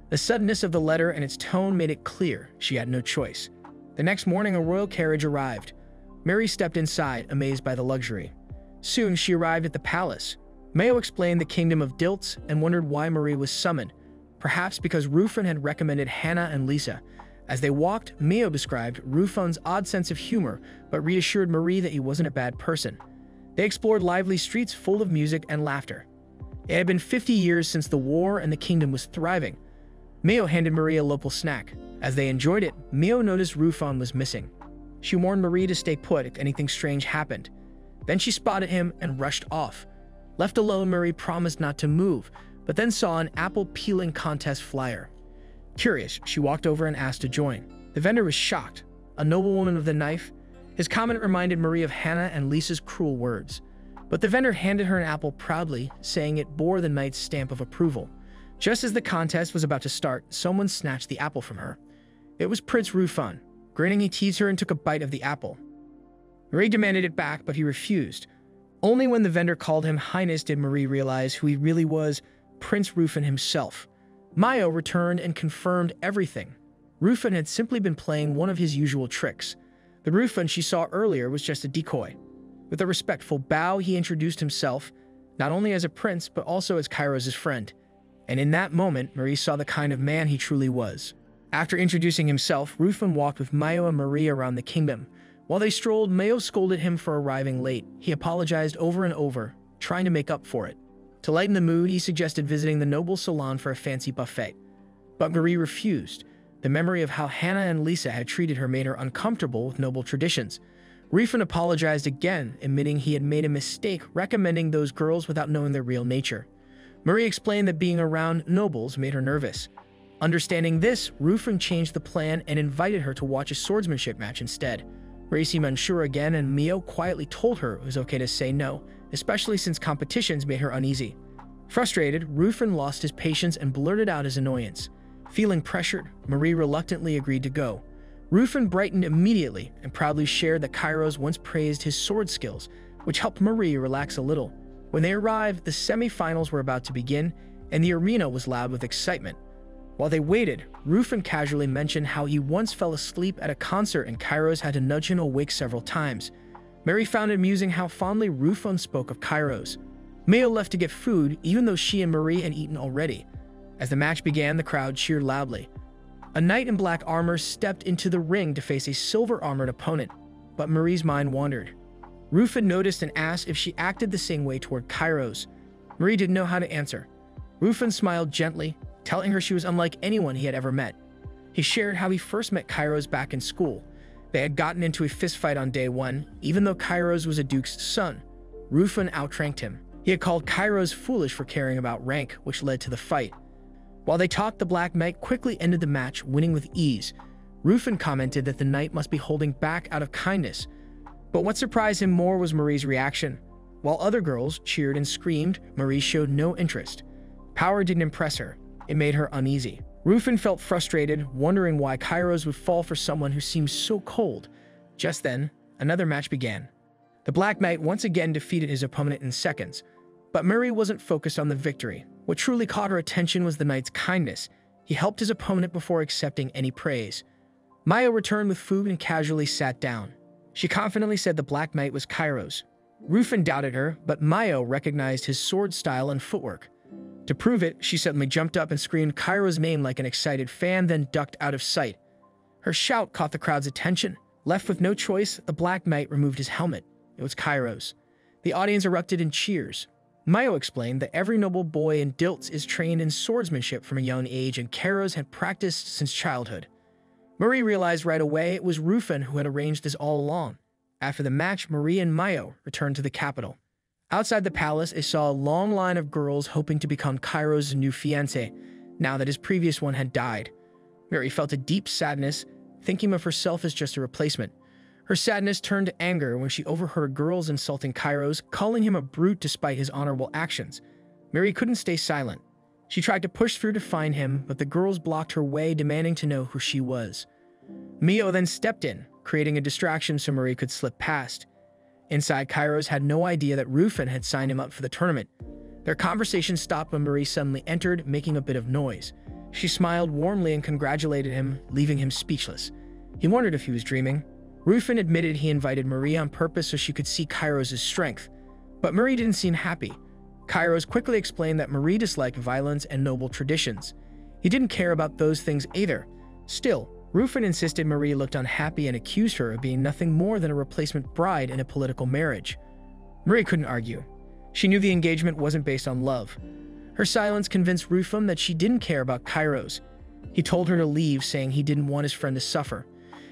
The suddenness of the letter and its tone made it clear she had no choice. The next morning, a royal carriage arrived. Mary stepped inside, amazed by the luxury. Soon, she arrived at the palace. Mayo explained the kingdom of Dilts and wondered why Marie was summoned, perhaps because Rufin had recommended Hannah and Lisa. As they walked, Mayo described Rufin's odd sense of humor, but reassured Marie that he wasn't a bad person. They explored lively streets full of music and laughter. It had been 50 years since the war and the kingdom was thriving. Mayo handed Marie a local snack. As they enjoyed it, Mayo noticed Rufin was missing. She warned Marie to stay put if anything strange happened. Then she spotted him and rushed off. Left alone, Marie promised not to move, but then saw an apple peeling contest flyer. Curious, she walked over and asked to join. The vendor was shocked. A noblewoman with a knife? His comment reminded Marie of Hannah and Lisa's cruel words. But the vendor handed her an apple proudly, saying it bore the knight's stamp of approval. Just as the contest was about to start, someone snatched the apple from her. It was Prince Rufin. Grinning, he teased her and took a bite of the apple. Marie demanded it back, but he refused. Only when the vendor called him Highness did Marie realize who he really was, Prince Rufin himself. Mayo returned and confirmed everything. Rufin had simply been playing one of his usual tricks. The Rufin she saw earlier was just a decoy. With a respectful bow, he introduced himself, not only as a prince, but also as Kairos' friend. And in that moment, Marie saw the kind of man he truly was. After introducing himself, Rufin walked with Mayo and Marie around the kingdom. While they strolled, Mayo scolded him for arriving late. He apologized over and over, trying to make up for it. To lighten the mood, he suggested visiting the noble salon for a fancy buffet. But Marie refused. The memory of how Hannah and Lisa had treated her made her uncomfortable with noble traditions. Rufin apologized again, admitting he had made a mistake recommending those girls without knowing their real nature. Marie explained that being around nobles made her nervous. Understanding this, Rufin changed the plan and invited her to watch a swordsmanship match instead. Marie seemed unsure again, and Mayo quietly told her it was okay to say no, especially since competitions made her uneasy. Frustrated, Rufin lost his patience and blurted out his annoyance. Feeling pressured, Marie reluctantly agreed to go. Rufin brightened immediately and proudly shared that Kairos once praised his sword skills, which helped Marie relax a little. When they arrived, the semi-finals were about to begin, and the arena was loud with excitement. While they waited, Rufin casually mentioned how he once fell asleep at a concert and Kairos had to nudge him awake several times. Mary found it amusing how fondly Rufin spoke of Kairos. Mayo left to get food, even though she and Marie had eaten already. As the match began, the crowd cheered loudly. A knight in black armor stepped into the ring to face a silver-armored opponent, but Marie's mind wandered. Rufin noticed and asked if she acted the same way toward Kairos. Marie didn't know how to answer. Rufin smiled gently, telling her she was unlike anyone he had ever met. He shared how he first met Kairos back in school. They had gotten into a fistfight on day one, even though Kairos was a duke's son. Rufin outranked him. He had called Kairos foolish for caring about rank, which led to the fight. While they talked, the Black Knight quickly ended the match, winning with ease. Rufin commented that the knight must be holding back out of kindness. But what surprised him more was Marie's reaction. While other girls cheered and screamed, Marie showed no interest. Power didn't impress her. It made her uneasy. Rufin felt frustrated, wondering why Kairos would fall for someone who seemed so cold. Just then, another match began. The Black Knight once again defeated his opponent in seconds, but Murray wasn't focused on the victory. What truly caught her attention was the knight's kindness. He helped his opponent before accepting any praise. Mayo returned with food and casually sat down. She confidently said the Black Knight was Kairos. Rufin doubted her, but Mayo recognized his sword style and footwork. To prove it, she suddenly jumped up and screamed Kairos' name like an excited fan, then ducked out of sight. Her shout caught the crowd's attention. Left with no choice, the Black Knight removed his helmet. It was Kairos. The audience erupted in cheers. Mayo explained that every noble boy in Dilts is trained in swordsmanship from a young age, and Kairos had practiced since childhood. Murray realized right away it was Rufin who had arranged this all along. After the match, Marie and Mayo returned to the capital. Outside the palace, they saw a long line of girls hoping to become Kairos' new fiancé, now that his previous one had died. Mary felt a deep sadness, thinking of herself as just a replacement. Her sadness turned to anger when she overheard girls insulting Kairos, calling him a brute despite his honorable actions. Mary couldn't stay silent. She tried to push through to find him, but the girls blocked her way, demanding to know who she was. Mio then stepped in, creating a distraction so Mary could slip past. Inside, Kairos had no idea that Rufin had signed him up for the tournament. Their conversation stopped when Marie suddenly entered, making a bit of noise. She smiled warmly and congratulated him, leaving him speechless. He wondered if he was dreaming. Rufin admitted he invited Marie on purpose so she could see Kairos' strength. But Marie didn't seem happy. Kairos quickly explained that Marie disliked violence and noble traditions. He didn't care about those things either. Still, Rufin insisted Marie looked unhappy and accused her of being nothing more than a replacement bride in a political marriage. Marie couldn't argue. She knew the engagement wasn't based on love. Her silence convinced Rufin that she didn't care about Kairos. He told her to leave, saying he didn't want his friend to suffer.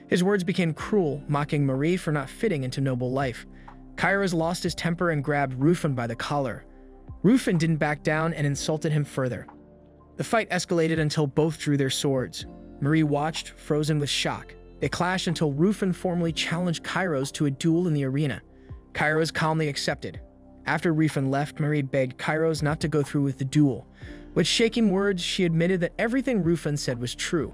His words became cruel, mocking Marie for not fitting into noble life. Kairos lost his temper and grabbed Rufin by the collar. Rufin didn't back down and insulted him further. The fight escalated until both drew their swords. Marie watched, frozen with shock. They clashed until Rufin formally challenged Kairos to a duel in the arena. Kairos calmly accepted. After Rufin left, Marie begged Kairos not to go through with the duel. With shaking words, she admitted that everything Rufin said was true.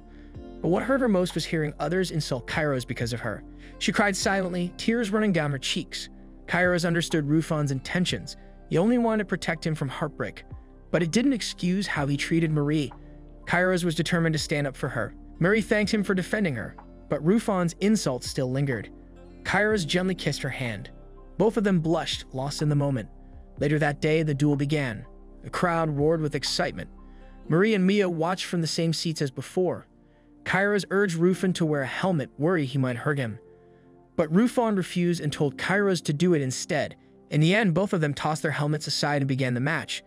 But what hurt her most was hearing others insult Kairos because of her. She cried silently, tears running down her cheeks. Kairos understood Rufin's intentions. He only wanted to protect him from heartbreak. But it didn't excuse how he treated Marie. Kairos was determined to stand up for her. Marie thanked him for defending her, but Rufin's insults still lingered. Kairos gently kissed her hand. Both of them blushed, lost in the moment. Later that day, the duel began. The crowd roared with excitement. Marie and Mia watched from the same seats as before. Kairos urged Rufin to wear a helmet, worried he might hurt him. But Rufin refused and told Kairos to do it instead. In the end, both of them tossed their helmets aside and began the match.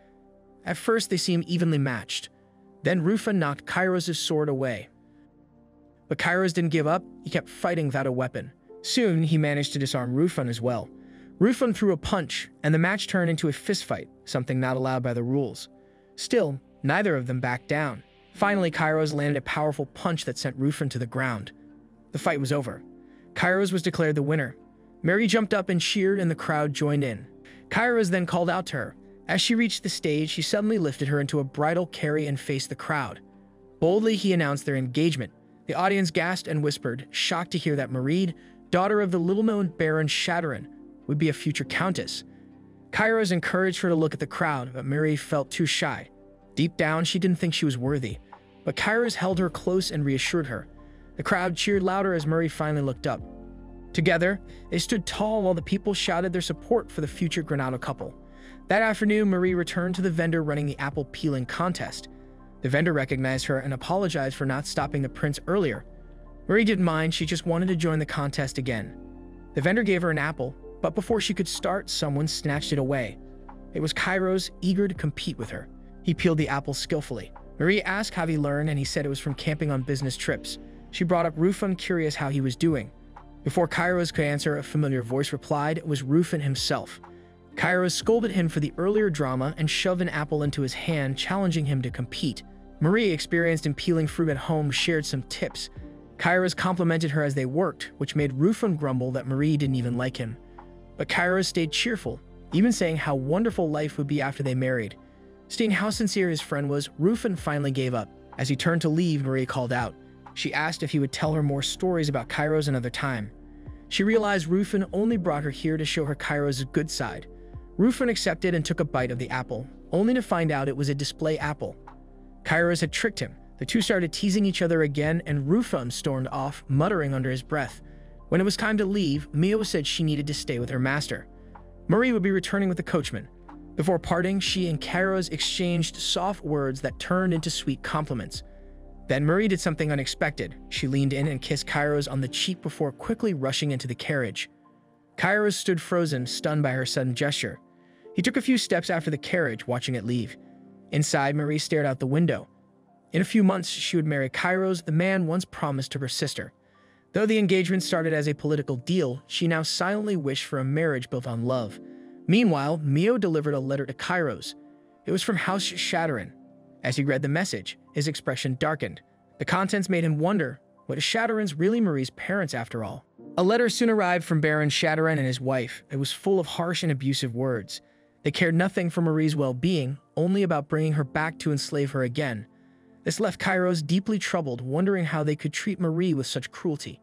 At first, they seemed evenly matched. Then Rufin knocked Kairos' sword away. But Kairos didn't give up. He kept fighting without a weapon. Soon, he managed to disarm Rufin as well. Rufin threw a punch, and the match turned into a fistfight, something not allowed by the rules. Still, neither of them backed down. Finally, Kairos landed a powerful punch that sent Rufin to the ground. The fight was over. Kairos was declared the winner. Mary jumped up and cheered, and the crowd joined in. Kairos then called out to her. As she reached the stage, he suddenly lifted her into a bridal carry and faced the crowd. Boldly, he announced their engagement. The audience gasped and whispered, shocked to hear that Marie, daughter of the little-known Baron Shadowrun, would be a future countess. Kairos encouraged her to look at the crowd, but Mary felt too shy. Deep down, she didn't think she was worthy. But Kairos held her close and reassured her. The crowd cheered louder as Murray finally looked up. Together, they stood tall while the people shouted their support for the future Granado couple. That afternoon, Marie returned to the vendor running the apple peeling contest. The vendor recognized her and apologized for not stopping the prince earlier. Marie didn't mind, she just wanted to join the contest again. The vendor gave her an apple, but before she could start, someone snatched it away. It was Kairos, eager to compete with her. He peeled the apple skillfully. Marie asked how he learned, and he said it was from camping on business trips. She brought up Rufin, curious how he was doing. Before Kairos could answer, a familiar voice replied it was Rufin himself. Kairos scolded him for the earlier drama and shoved an apple into his hand, challenging him to compete. Marie, experienced in peeling fruit at home, shared some tips. Kairos complimented her as they worked, which made Rufin grumble that Marie didn't even like him. But Kairos stayed cheerful, even saying how wonderful life would be after they married. Seeing how sincere his friend was, Rufin finally gave up. As he turned to leave, Marie called out. She asked if he would tell her more stories about Kairos another time. She realized Rufin only brought her here to show her Kairos' good side. Rufin accepted and took a bite of the apple, only to find out it was a display apple. Kairos had tricked him. The two started teasing each other again, and Rufin stormed off, muttering under his breath. When it was time to leave, Mio said she needed to stay with her master. Marie would be returning with the coachman. Before parting, she and Kairos exchanged soft words that turned into sweet compliments. Then Marie did something unexpected. She leaned in and kissed Kairos on the cheek before quickly rushing into the carriage. Kairos stood frozen, stunned by her sudden gesture. He took a few steps after the carriage, watching it leave. Inside, Marie stared out the window. In a few months, she would marry Kairos, the man once promised to her sister. Though the engagement started as a political deal, she now silently wished for a marriage built on love. Meanwhile, Mio delivered a letter to Kairos. It was from House Shadowrun. As he read the message, his expression darkened. The contents made him wonder, what is Shadowrun's really Marie's parents after all? A letter soon arrived from Baron Shadowrun and his wife. It was full of harsh and abusive words. They cared nothing for Marie's well-being, only about bringing her back to enslave her again. This left Kairos deeply troubled, wondering how they could treat Marie with such cruelty.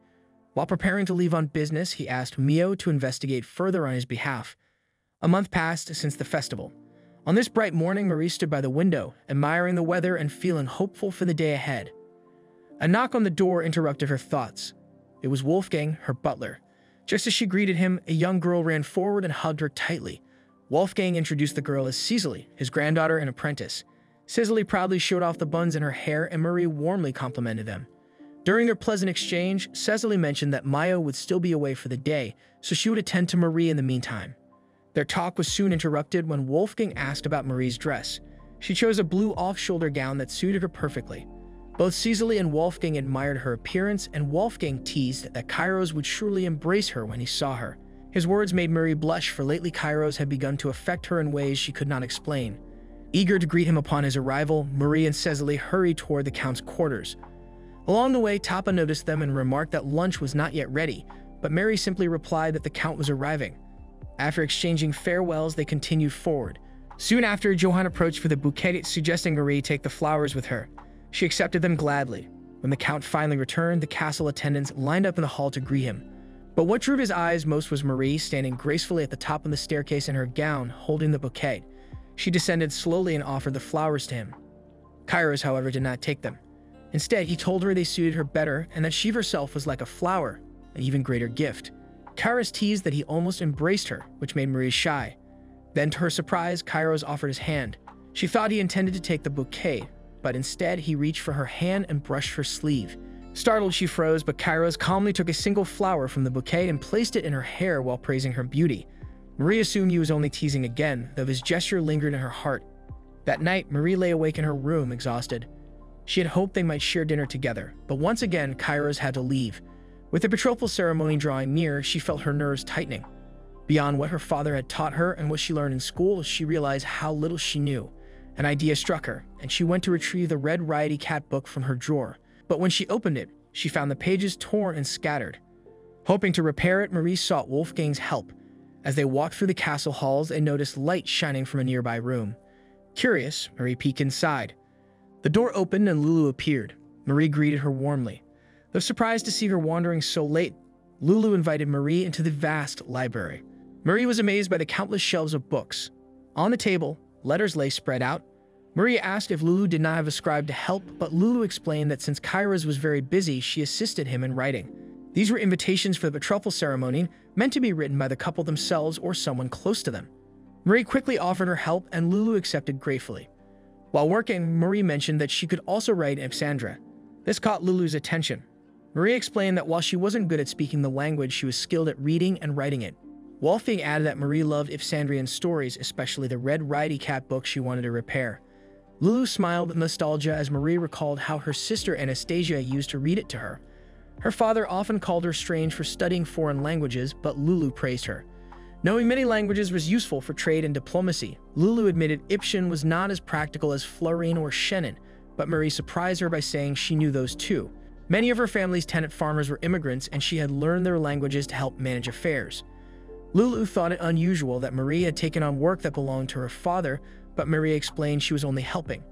While preparing to leave on business, he asked Mio to investigate further on his behalf. A month passed since the festival. On this bright morning, Marie stood by the window, admiring the weather and feeling hopeful for the day ahead. A knock on the door interrupted her thoughts. It was Wolfgang, her butler. Just as she greeted him, a young girl ran forward and hugged her tightly. Wolfgang introduced the girl as Cecily, his granddaughter and apprentice. Cecily proudly showed off the buns in her hair, and Marie warmly complimented them. During their pleasant exchange, Cecily mentioned that Maya would still be away for the day, so she would attend to Marie in the meantime. Their talk was soon interrupted when Wolfgang asked about Marie's dress. She chose a blue off-shoulder gown that suited her perfectly. Both Cecily and Wolfgang admired her appearance, and Wolfgang teased that Kairos would surely embrace her when he saw her. His words made Marie blush, for lately Kairos had begun to affect her in ways she could not explain. Eager to greet him upon his arrival, Marie and Cecily hurried toward the Count's quarters. Along the way, Tapa noticed them and remarked that lunch was not yet ready, but Marie simply replied that the Count was arriving. After exchanging farewells, they continued forward. Soon after, Johann approached for the bouquet, suggesting Marie take the flowers with her. She accepted them gladly. When the Count finally returned, the castle attendants lined up in the hall to greet him. But what drew his eyes most was Marie, standing gracefully at the top of the staircase in her gown, holding the bouquet. She descended slowly and offered the flowers to him. Kairos, however, did not take them. Instead, he told her they suited her better and that she herself was like a flower, an even greater gift. Kairos teased that he almost embraced her, which made Marie shy. Then, to her surprise, Kairos offered his hand. She thought he intended to take the bouquet, but instead he reached for her hand and brushed her sleeve. Startled, she froze, but Kairos calmly took a single flower from the bouquet and placed it in her hair while praising her beauty. Marie assumed he was only teasing again, though his gesture lingered in her heart. That night, Marie lay awake in her room, exhausted. She had hoped they might share dinner together, but once again, Kairos had to leave. With the betrothal ceremony drawing near, she felt her nerves tightening. Beyond what her father had taught her and what she learned in school, she realized how little she knew. An idea struck her, and she went to retrieve the red anicapped book from her drawer. But when she opened it, she found the pages torn and scattered. Hoping to repair it, Marie sought Wolfgang's help. As they walked through the castle halls, they noticed light shining from a nearby room. Curious, Marie peeked inside. The door opened and Lulu appeared. Marie greeted her warmly. Though surprised to see her wandering so late, Lulu invited Marie into the vast library. Marie was amazed by the countless shelves of books. On the table, letters lay spread out. Marie asked if Lulu did not have a scribe to help, but Lulu explained that since Kairos was very busy, she assisted him in writing. These were invitations for the betrothal ceremony, meant to be written by the couple themselves or someone close to them. Marie quickly offered her help, and Lulu accepted gratefully. While working, Marie mentioned that she could also write Ipsandra. This caught Lulu's attention. Marie explained that while she wasn't good at speaking the language, she was skilled at reading and writing it. Wolfgang added that Marie loved Ipsandrian stories, especially the red anicapped book she wanted to repair. Lulu smiled with nostalgia as Marie recalled how her sister Anastasia used to read it to her. Her father often called her strange for studying foreign languages, but Lulu praised her. Knowing many languages was useful for trade and diplomacy, Lulu admitted Ipshan was not as practical as Florine or Shannon, but Marie surprised her by saying she knew those too. Many of her family's tenant farmers were immigrants, and she had learned their languages to help manage affairs. Lulu thought it unusual that Marie had taken on work that belonged to her father, but Marie explained she was only helping.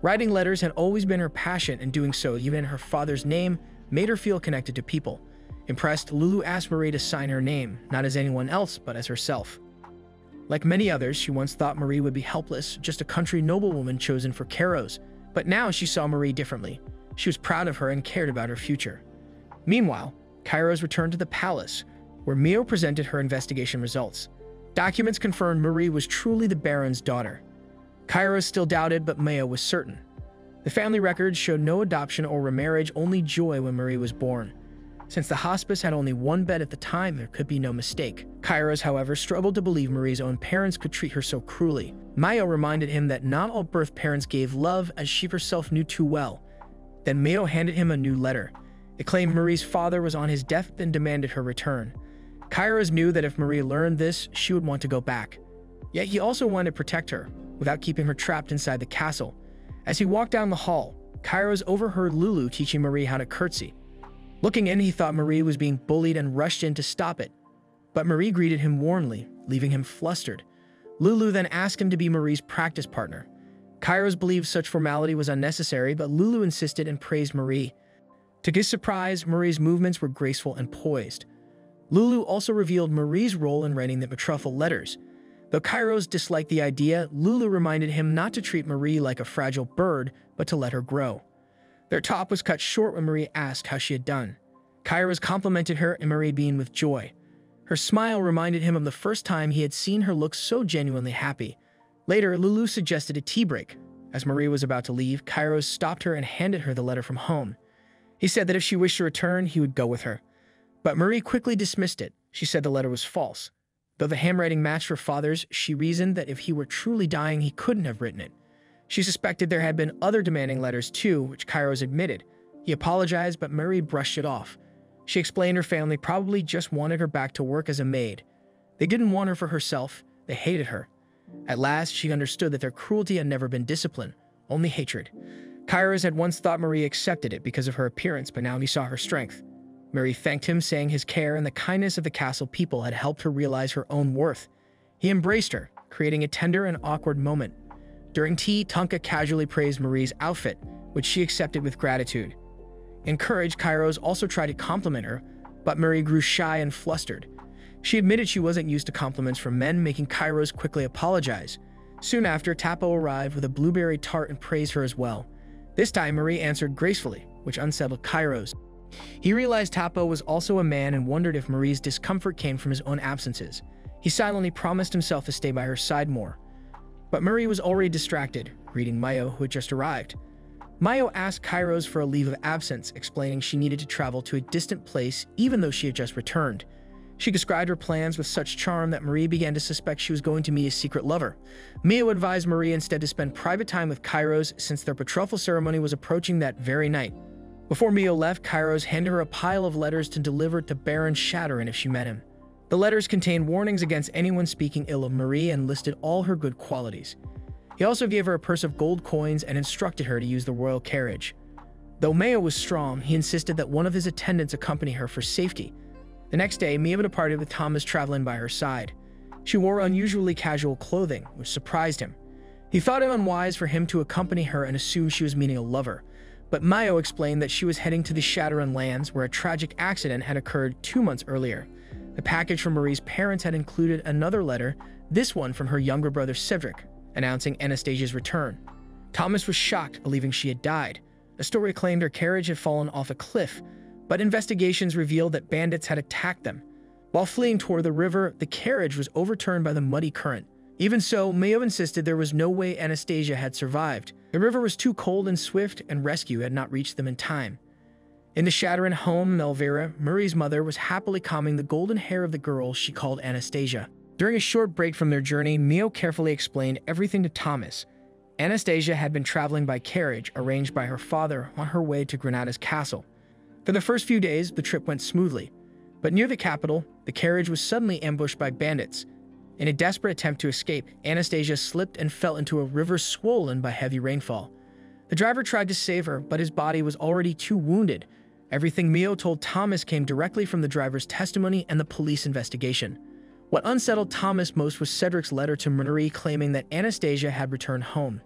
Writing letters had always been her passion, and doing so, even in her father's name, made her feel connected to people. Impressed, Lulu asked Marie to sign her name, not as anyone else, but as herself. Like many others, she once thought Marie would be helpless, just a country noblewoman chosen for Kairos. But now she saw Marie differently. She was proud of her and cared about her future. Meanwhile, Kairos returned to the palace, where Mio presented her investigation results. Documents confirmed Marie was truly the Baron's daughter. Kairos still doubted, but Mio was certain. The family records showed no adoption or remarriage, only joy when Marie was born. Since the hospice had only one bed at the time, there could be no mistake. Kairos, however, struggled to believe Marie's own parents could treat her so cruelly. Mio reminded him that not all birth parents gave love, as she herself knew too well. Then Mio handed him a new letter. It claimed Marie's father was on his deathbed and demanded her return. Kairos knew that if Marie learned this, she would want to go back. Yet he also wanted to protect her, without keeping her trapped inside the castle. As he walked down the hall, Kairos overheard Lulu teaching Marie how to curtsy. Looking in, he thought Marie was being bullied and rushed in to stop it. But Marie greeted him warmly, leaving him flustered. Lulu then asked him to be Marie's practice partner. Kairos believed such formality was unnecessary, but Lulu insisted and praised Marie. To his surprise, Marie's movements were graceful and poised. Lulu also revealed Marie's role in writing the betrothal letters. Though Kairos disliked the idea, Lulu reminded him not to treat Marie like a fragile bird, but to let her grow. Their talk was cut short when Marie asked how she had done. Kairos complimented her, and Marie beamed with joy. Her smile reminded him of the first time he had seen her look so genuinely happy. Later, Lulu suggested a tea break. As Marie was about to leave, Kairos stopped her and handed her the letter from home. He said that if she wished to return, he would go with her. But Marie quickly dismissed it. She said the letter was false. Though the handwriting matched her father's, she reasoned that if he were truly dying, he couldn't have written it. She suspected there had been other demanding letters too, which Kairos admitted. He apologized, but Marie brushed it off. She explained her family probably just wanted her back to work as a maid. They didn't want her for herself, they hated her. At last, she understood that their cruelty had never been discipline, only hatred. Kairos had once thought Marie accepted it because of her appearance, but now he saw her strength. Marie thanked him, saying his care and the kindness of the castle people had helped her realize her own worth. He embraced her, creating a tender and awkward moment. During tea, Tonka casually praised Marie's outfit, which she accepted with gratitude. Encouraged, Kairos also tried to compliment her, but Marie grew shy and flustered. She admitted she wasn't used to compliments from men, making Kairos quickly apologize. Soon after, Tapo arrived with a blueberry tart and praised her as well. This time, Marie answered gracefully, which unsettled Kairos. He realized Tapo was also a man and wondered if Marie's discomfort came from his own absences. He silently promised himself to stay by her side more. But Marie was already distracted, greeting Mayo, who had just arrived. Mayo asked Kairos for a leave of absence, explaining she needed to travel to a distant place even though she had just returned. She described her plans with such charm that Marie began to suspect she was going to meet a secret lover. Mayo advised Marie instead to spend private time with Kairos since their betrothal ceremony was approaching that very night. Before Mio left, Kairos handed her a pile of letters to deliver to Baron Shatterin if she met him. The letters contained warnings against anyone speaking ill of Marie and listed all her good qualities. He also gave her a purse of gold coins and instructed her to use the royal carriage. Though Mio was strong, he insisted that one of his attendants accompany her for safety. The next day, Mio departed with Thomas traveling by her side. She wore unusually casual clothing, which surprised him. He thought it unwise for him to accompany her and assumed she was meeting a lover. But Mayo explained that she was heading to the Shatterin lands where a tragic accident had occurred 2 months earlier. The package from Marie's parents had included another letter, this one from her younger brother Cedric, announcing Anastasia's return. Thomas was shocked, believing she had died. A story claimed her carriage had fallen off a cliff, but investigations revealed that bandits had attacked them. While fleeing toward the river, the carriage was overturned by the muddy current. Even so, Mayo insisted there was no way Anastasia had survived. The river was too cold and swift, and rescue had not reached them in time. In the Shatterin home, Melvira, Marie's mother, was happily combing the golden hair of the girl she called Anastasia. During a short break from their journey, Mio carefully explained everything to Thomas. Anastasia had been traveling by carriage arranged by her father on her way to Granada's castle. For the first few days, the trip went smoothly. But near the capital, the carriage was suddenly ambushed by bandits. In a desperate attempt to escape, Anastasia slipped and fell into a river swollen by heavy rainfall. The driver tried to save her, but his body was already too wounded. Everything Mio told Thomas came directly from the driver's testimony and the police investigation. What unsettled Thomas most was Cedric's letter to Marie claiming that Anastasia had returned home.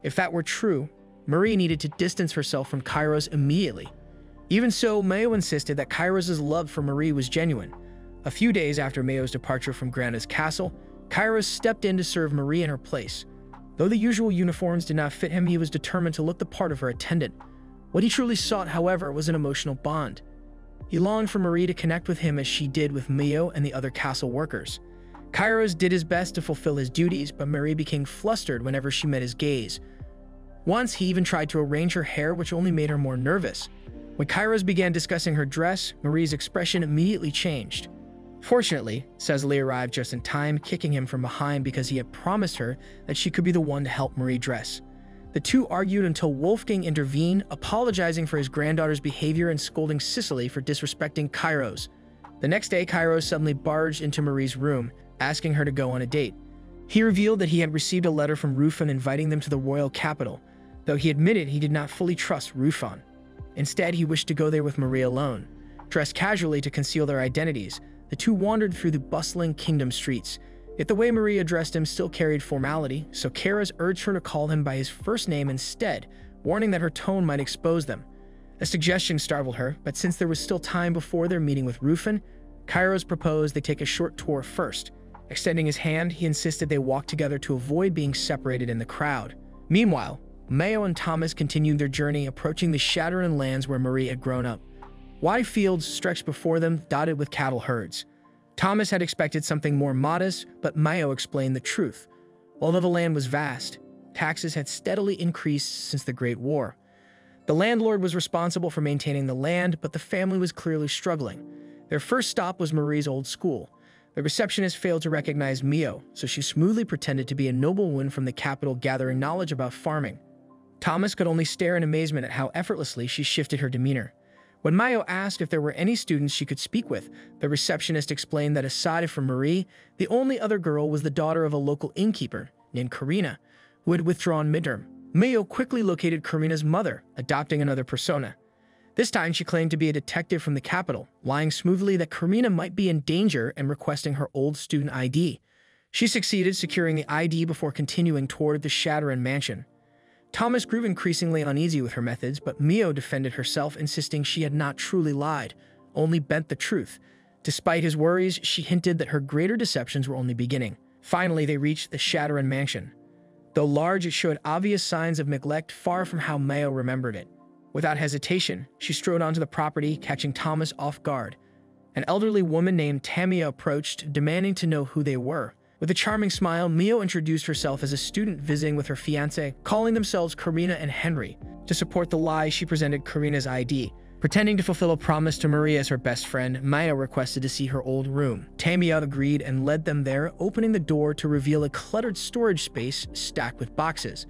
If that were true, Marie needed to distance herself from Kairos immediately. Even so, Mayo insisted that Kairos' love for Marie was genuine. A few days after Mayo's departure from Grana's castle, Kairos stepped in to serve Marie in her place. Though the usual uniforms did not fit him, he was determined to look the part of her attendant. What he truly sought, however, was an emotional bond. He longed for Marie to connect with him as she did with Mayo and the other castle workers. Kairos did his best to fulfill his duties, but Marie became flustered whenever she met his gaze. Once, he even tried to arrange her hair, which only made her more nervous. When Kairos began discussing her dress, Marie's expression immediately changed. Fortunately, Cecily arrived just in time, kicking him from behind because he had promised her that she could be the one to help Marie dress. The two argued until Wolfgang intervened, apologizing for his granddaughter's behavior and scolding Cecily for disrespecting Kairos. The next day, Kairos suddenly barged into Marie's room, asking her to go on a date. He revealed that he had received a letter from Rufan inviting them to the royal capital, though he admitted he did not fully trust Rufan. Instead, he wished to go there with Marie alone. Dressed casually to conceal their identities, the two wandered through the bustling kingdom streets. Yet the way Marie addressed him still carried formality, so Karas urged her to call him by his first name instead, warning that her tone might expose them. A suggestion startled her, but since there was still time before their meeting with Rufan, Kairos proposed they take a short tour first. Extending his hand, he insisted they walk together to avoid being separated in the crowd. Meanwhile, Mayo and Thomas continued their journey, approaching the Shadowrun lands where Marie had grown up. Wide fields stretched before them, dotted with cattle herds. Thomas had expected something more modest, but Mayo explained the truth. Although the land was vast, taxes had steadily increased since the Great War. The landlord was responsible for maintaining the land, but the family was clearly struggling. Their first stop was Marie's old school. The receptionist failed to recognize Mayo, so she smoothly pretended to be a noblewoman from the capital gathering knowledge about farming. Thomas could only stare in amazement at how effortlessly she shifted her demeanor. When Mayo asked if there were any students she could speak with, the receptionist explained that aside from Marie, the only other girl was the daughter of a local innkeeper named Karina, who had withdrawn midterm. Mayo quickly located Karina's mother, adopting another persona. This time she claimed to be a detective from the capital, lying smoothly that Karina might be in danger and requesting her old student ID. She succeeded securing the ID before continuing toward the Shadowrun mansion. Thomas grew increasingly uneasy with her methods, but Mayo defended herself, insisting she had not truly lied, only bent the truth. Despite his worries, she hinted that her greater deceptions were only beginning. Finally, they reached the Shadowrun mansion. Though large, it showed obvious signs of neglect, far from how Mayo remembered it. Without hesitation, she strode onto the property, catching Thomas off guard. An elderly woman named Tamia approached, demanding to know who they were. With a charming smile, Mayo introduced herself as a student visiting with her fiancé, calling themselves Karina and Henry. To support the lie, she presented Karina's ID. Pretending to fulfill a promise to Marie as her best friend, Mayo requested to see her old room. Tamia agreed and led them there, opening the door to reveal a cluttered storage space stacked with boxes.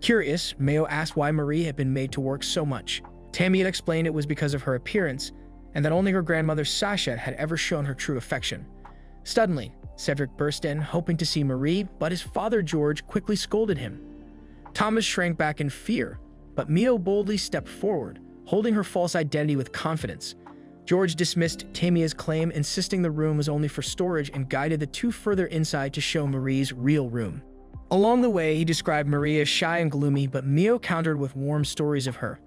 Curious, Mayo asked why Marie had been made to work so much. Tamia explained it was because of her appearance, and that only her grandmother Sasha had ever shown her true affection. Suddenly, Cedric burst in, hoping to see Marie, but his father George quickly scolded him. Thomas shrank back in fear, but Mayo boldly stepped forward, holding her false identity with confidence. George dismissed Tamia's claim, insisting the room was only for storage, and guided the two further inside to show Marie's real room. Along the way, he described Marie as shy and gloomy, but Mayo countered with warm stories of her.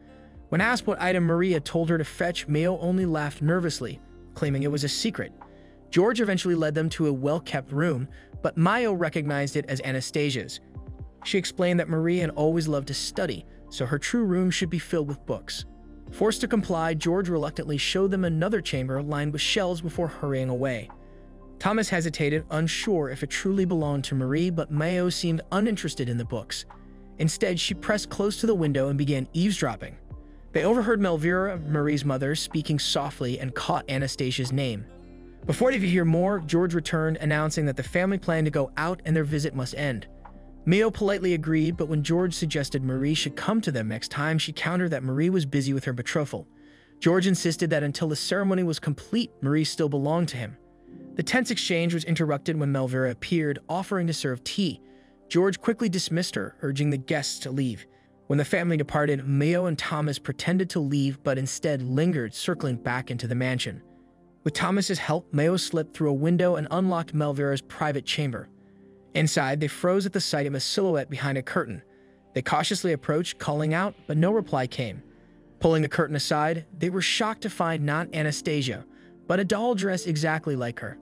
When asked what item Marie had told her to fetch, Mayo only laughed nervously, claiming it was a secret. George eventually led them to a well-kept room, but Mayo recognized it as Anastasia's. She explained that Marie had always loved to study, so her true room should be filled with books. Forced to comply, George reluctantly showed them another chamber lined with shelves before hurrying away. Thomas hesitated, unsure if it truly belonged to Marie, but Mayo seemed uninterested in the books. Instead, she pressed close to the window and began eavesdropping. They overheard Melvira, Marie's mother, speaking softly and caught Anastasia's name. Before they could hear more, George returned, announcing that the family planned to go out and their visit must end. Mayo politely agreed, but when George suggested Marie should come to them next time, she countered that Marie was busy with her betrothal. George insisted that until the ceremony was complete, Marie still belonged to him. The tense exchange was interrupted when Melvira appeared, offering to serve tea. George quickly dismissed her, urging the guests to leave. When the family departed, Mayo and Thomas pretended to leave, but instead lingered, circling back into the mansion. With Thomas's help, Mayo slipped through a window and unlocked Melvira's private chamber. Inside, they froze at the sight of a silhouette behind a curtain. They cautiously approached, calling out, but no reply came. Pulling the curtain aside, they were shocked to find not Anastasia, but a doll dressed exactly like her.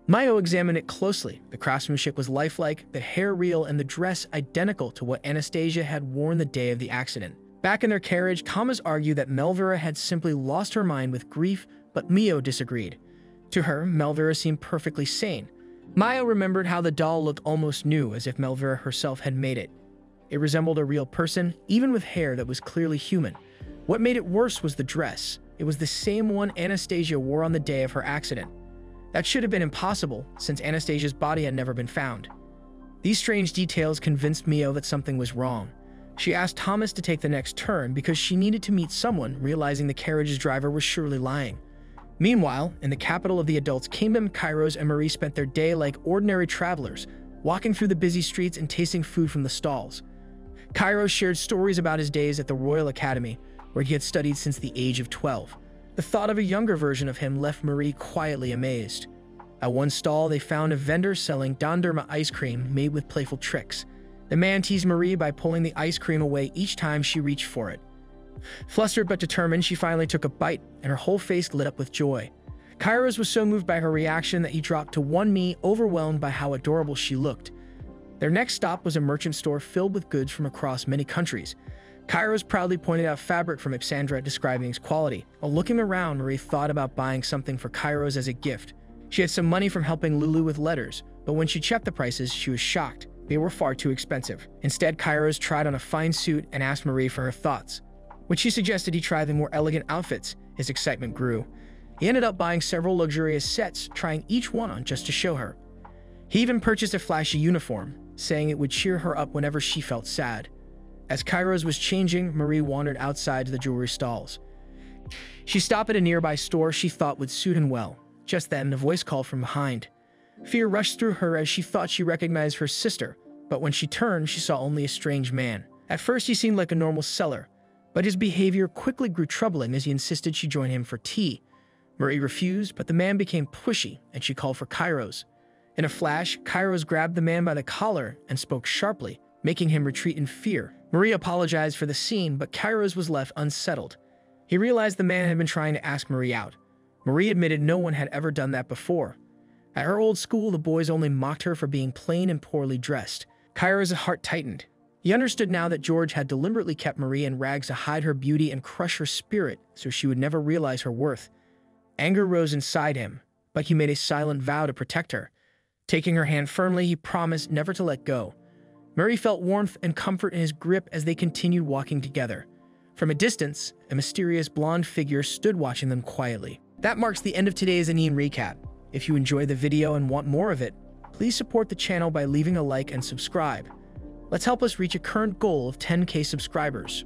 Mayo examined it closely. The craftsmanship was lifelike, the hair real, and the dress identical to what Anastasia had worn the day of the accident. Back in their carriage, Kamas argued that Melvira had simply lost her mind with grief, but Mio disagreed. To her, Melvira seemed perfectly sane. Mayo remembered how the doll looked almost new, as if Melvira herself had made it. It resembled a real person, even with hair that was clearly human. What made it worse was the dress. It was the same one Anastasia wore on the day of her accident. That should have been impossible, since Anastasia's body had never been found. These strange details convinced Mio that something was wrong. She asked Thomas to take the next turn because she needed to meet someone, realizing the carriage's driver was surely lying. Meanwhile, in the capital of the adults' kingdom, Kairos and Marie spent their day like ordinary travelers, walking through the busy streets and tasting food from the stalls. Kairos shared stories about his days at the Royal Academy, where he had studied since the age of 12. The thought of a younger version of him left Marie quietly amazed. At one stall, they found a vendor selling Donderma ice cream made with playful tricks. The man teased Marie by pulling the ice cream away each time she reached for it. Flustered but determined, she finally took a bite, and her whole face lit up with joy. Kairos was so moved by her reaction that he dropped to one knee, overwhelmed by how adorable she looked. Their next stop was a merchant store filled with goods from across many countries. Kairos proudly pointed out fabric from Ipsandra, describing its quality. While looking around, Marie thought about buying something for Kairos as a gift. She had some money from helping Lulu with letters, but when she checked the prices, she was shocked. They were far too expensive. Instead, Kairos tried on a fine suit and asked Marie for her thoughts. When she suggested he try the more elegant outfits, his excitement grew. He ended up buying several luxurious sets, trying each one on just to show her. He even purchased a flashy uniform, saying it would cheer her up whenever she felt sad. As Kairos was changing, Marie wandered outside to the jewelry stalls. She stopped at a nearby store she thought would suit him well. Just then, a voice called from behind. Fear rushed through her as she thought she recognized her sister, but when she turned, she saw only a strange man. At first, he seemed like a normal seller, but his behavior quickly grew troubling as he insisted she join him for tea. Marie refused, but the man became pushy, and she called for Kairos. In a flash, Kairos grabbed the man by the collar and spoke sharply, making him retreat in fear. Marie apologized for the scene, but Kairos was left unsettled. He realized the man had been trying to ask Marie out. Marie admitted no one had ever done that before. At her old school, the boys only mocked her for being plain and poorly dressed. Kairos' heart tightened. He understood now that George had deliberately kept Marie in rags to hide her beauty and crush her spirit so she would never realize her worth. Anger rose inside him, but he made a silent vow to protect her. Taking her hand firmly, he promised never to let go. Marie felt warmth and comfort in his grip as they continued walking together. From a distance, a mysterious blonde figure stood watching them quietly. That marks the end of today's anime recap. If you enjoyed the video and want more of it, please support the channel by leaving a like and subscribe. Let's help us reach a current goal of 10K subscribers.